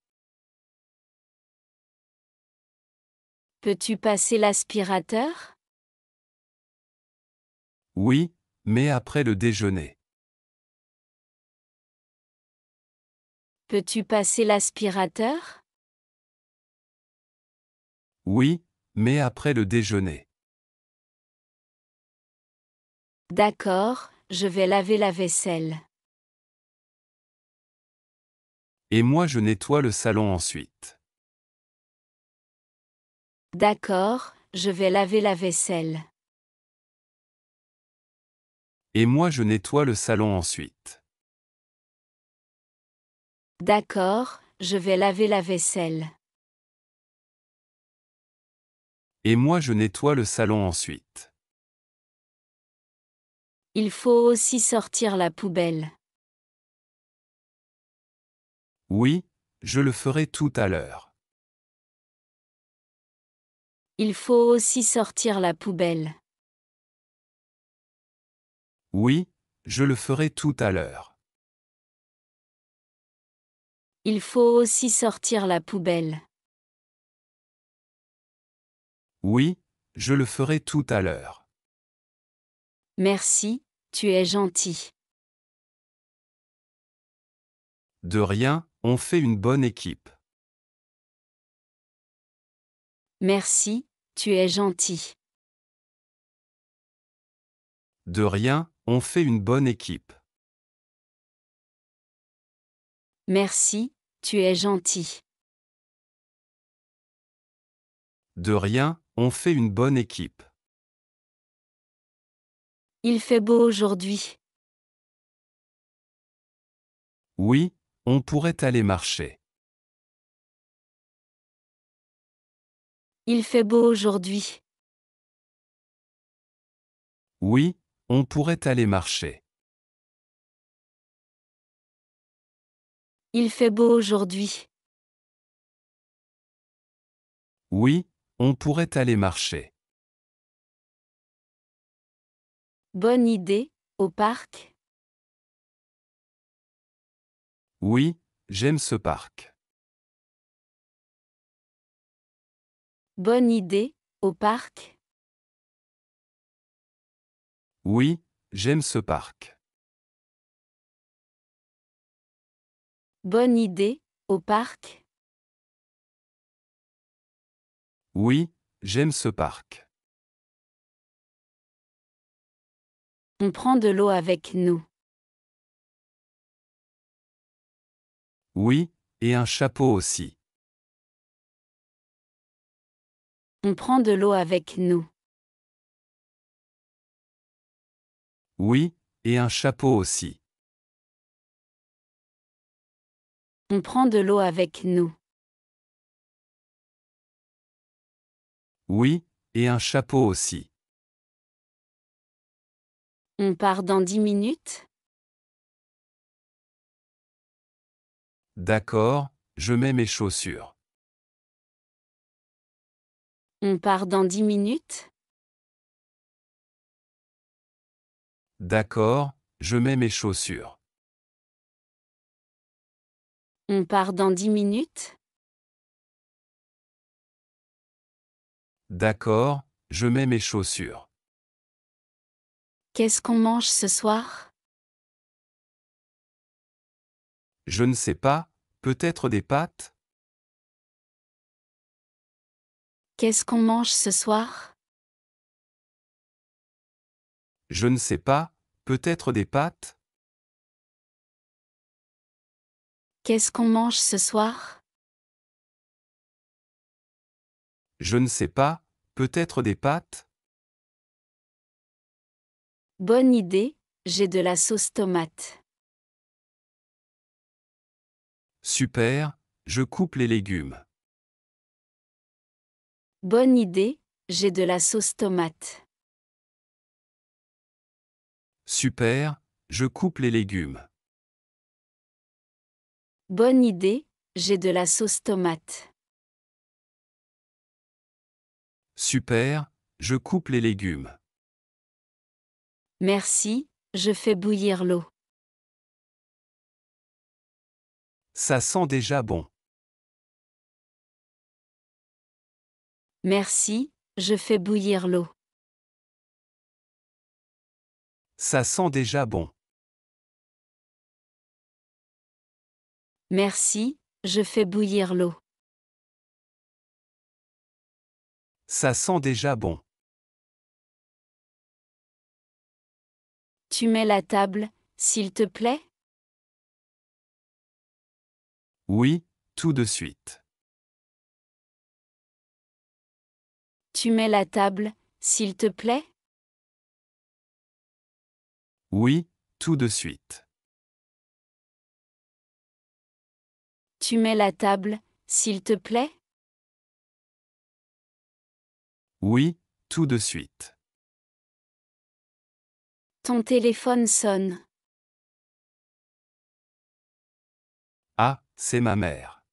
Peux-tu passer l'aspirateur? Oui, mais après le déjeuner. Peux-tu passer l'aspirateur? Oui, mais après le déjeuner. D'accord, je vais laver la vaisselle. Et moi je nettoie le salon ensuite. D'accord, je vais laver la vaisselle. Et moi je nettoie le salon ensuite. D'accord, je vais laver la vaisselle. Et moi je nettoie le salon ensuite. Il faut aussi sortir la poubelle. Oui, je le ferai tout à l'heure. Il faut aussi sortir la poubelle. Oui, je le ferai tout à l'heure. Il faut aussi sortir la poubelle. Oui, je le ferai tout à l'heure. Merci, tu es gentil. De rien, on fait une bonne équipe. Merci, tu es gentil. De rien, on fait une bonne équipe. Merci, tu es gentil. De rien, on fait une bonne équipe. Il fait beau aujourd'hui. Oui, on pourrait aller marcher. Il fait beau aujourd'hui. Oui, on pourrait aller marcher. Il fait beau aujourd'hui. Oui, on pourrait aller marcher. Bonne idée, au parc. Oui, j'aime ce parc. Bonne idée, au parc. Oui, j'aime ce parc. Bonne idée, au parc. Oui, j'aime ce parc. On prend de l'eau avec nous. Oui, et un chapeau aussi. On prend de l'eau avec nous. Oui, et un chapeau aussi. On prend de l'eau avec nous. Oui, et un chapeau aussi. On part dans 10 minutes? D'accord, je mets mes chaussures. On part dans 10 minutes? D'accord, je mets mes chaussures. On part dans 10 minutes? D'accord, je mets mes chaussures. Qu'est-ce qu'on mange ce soir? Je ne sais pas, peut-être des pâtes? Qu'est-ce qu'on mange ce soir? Je ne sais pas, peut-être des pâtes? Qu'est-ce qu'on mange ce soir? Je ne sais pas, peut-être des pâtes? Bonne idée, j'ai de la sauce tomate. Super, je coupe les légumes. Bonne idée, j'ai de la sauce tomate. Super, je coupe les légumes. Bonne idée, j'ai de la sauce tomate. Super, je coupe les légumes. Merci, je fais bouillir l'eau. Ça sent déjà bon. Merci, je fais bouillir l'eau. Ça sent déjà bon. Merci, je fais bouillir l'eau. Ça sent déjà bon. Tu mets la table, s'il te plaît? Oui, tout de suite. Tu mets la table, s'il te plaît? Oui, tout de suite. Tu mets la table, s'il te plaît? Oui, tout de suite. Ton téléphone sonne. Ah, c'est ma mère.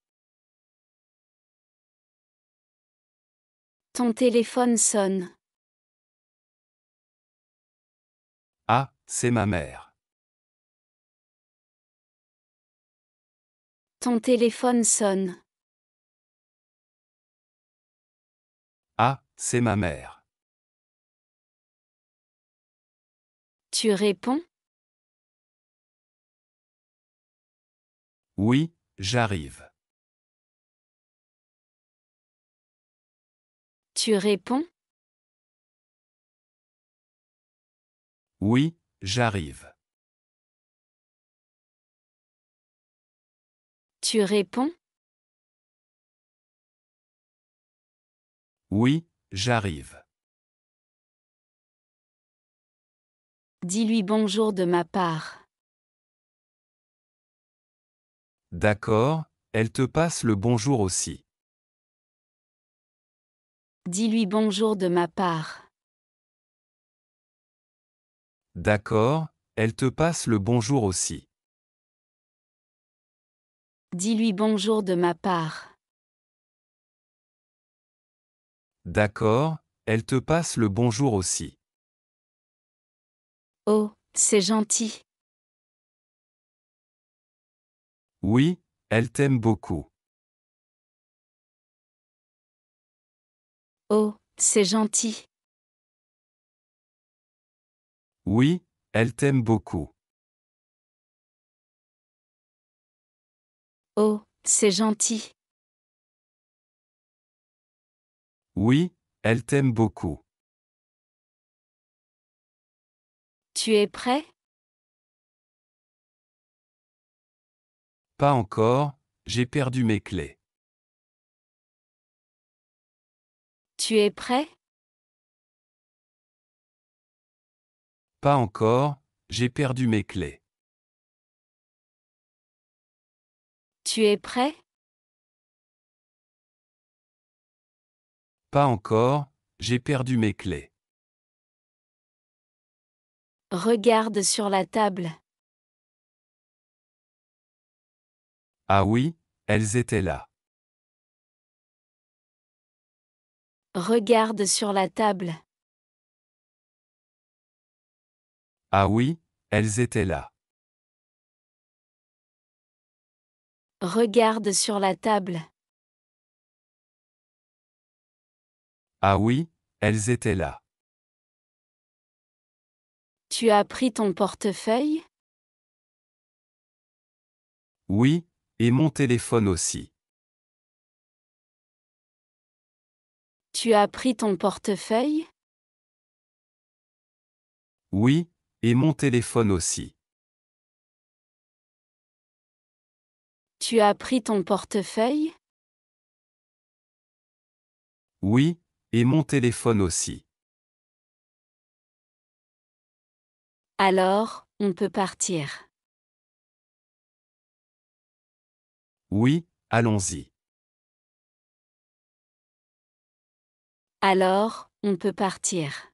Ton téléphone sonne. Ah, c'est ma mère. Ton téléphone sonne. Ah, c'est ma mère. Tu réponds? Oui, j'arrive. Tu réponds? Oui, j'arrive. Tu réponds? Oui, j'arrive. Dis-lui bonjour de ma part. D'accord, elle te passe le bonjour aussi. Dis-lui bonjour de ma part. D'accord, elle te passe le bonjour aussi. Dis-lui bonjour de ma part. D'accord, elle te passe le bonjour aussi. Oh, c'est gentil. Oui, elle t'aime beaucoup. Oh, c'est gentil. Oui, elle t'aime beaucoup. Oh, c'est gentil. Oui, elle t'aime beaucoup. Tu es prêt? Pas encore, j'ai perdu mes clés. Tu es prêt? Pas encore, j'ai perdu mes clés. Tu es prêt? Pas encore, j'ai perdu mes clés. Regarde sur la table. Ah oui, elles étaient là. Regarde sur la table. Ah oui, elles étaient là. Regarde sur la table. Ah oui, elles étaient là. Tu as pris ton portefeuille? Oui, et mon téléphone aussi. Tu as pris ton portefeuille? Oui, et mon téléphone aussi. Tu as pris ton portefeuille? Oui, et mon téléphone aussi. Alors, on peut partir. Oui, allons-y. Alors, on peut partir.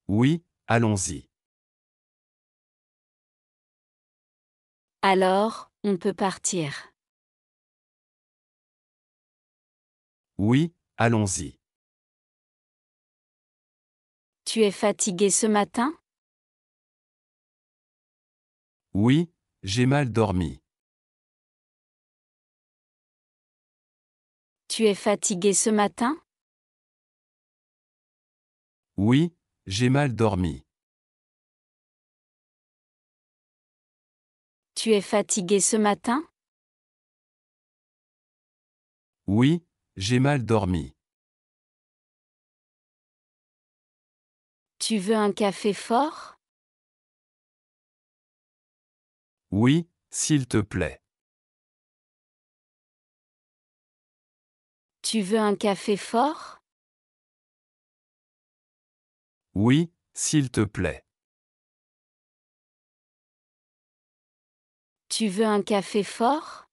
Oui, allons-y. Alors, on peut partir. Oui, allons-y. Tu es fatigué ce matin? Oui, j'ai mal dormi. Tu es fatigué ce matin? Oui, j'ai mal dormi. Tu es fatigué ce matin? Oui, j'ai mal dormi. Tu veux un café fort? Oui, s'il te plaît. Tu veux un café fort? Oui, s'il te plaît. Tu veux un café fort?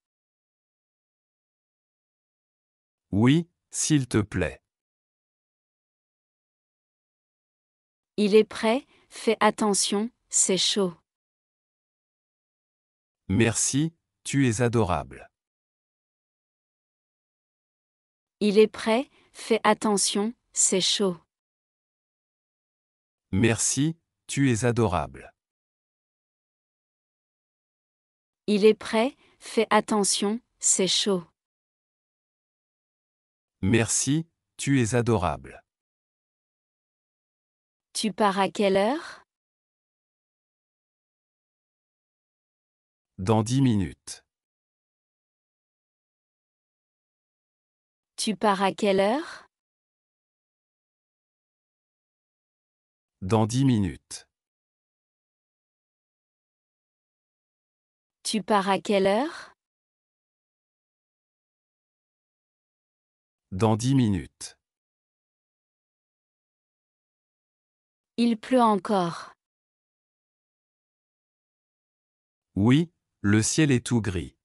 Oui, s'il te plaît. Il est prêt, fais attention, c'est chaud. Merci, tu es adorable. Il est prêt, fais attention, c'est chaud. Merci, tu es adorable. Il est prêt, fais attention, c'est chaud. Merci, tu es adorable. Tu pars à quelle heure? Dans 10 minutes. Tu pars à quelle heure? Dans 10 minutes. Tu pars à quelle heure? Dans 10 minutes. Il pleut encore. Oui, le ciel est tout gris.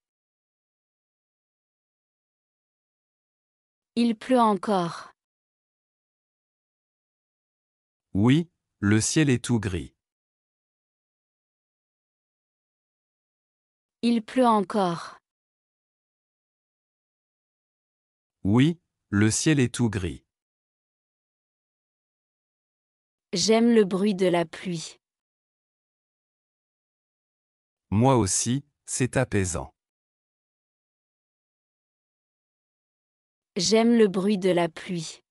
Il pleut encore. Oui, le ciel est tout gris. Il pleut encore. Oui, le ciel est tout gris. J'aime le bruit de la pluie. Moi aussi, c'est apaisant. J'aime le bruit de la pluie.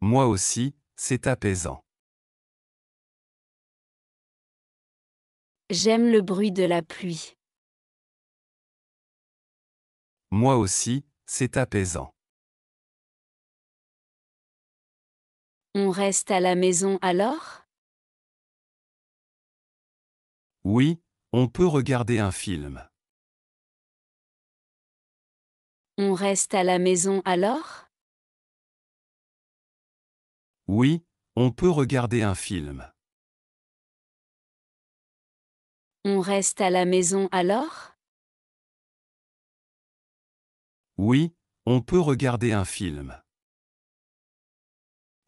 Moi aussi, c'est apaisant. J'aime le bruit de la pluie. Moi aussi, c'est apaisant. On reste à la maison alors? Oui, on peut regarder un film. On reste à la maison alors? Oui, on peut regarder un film. On reste à la maison alors? Oui, on peut regarder un film.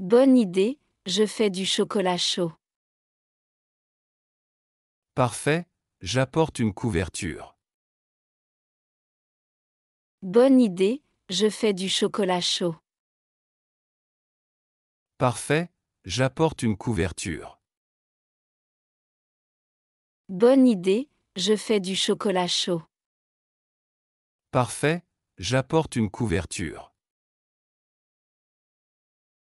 Bonne idée, je fais du chocolat chaud. Parfait, j'apporte une couverture. Bonne idée, je fais du chocolat chaud. Parfait, j'apporte une couverture. Bonne idée, je fais du chocolat chaud. Parfait, j'apporte une couverture.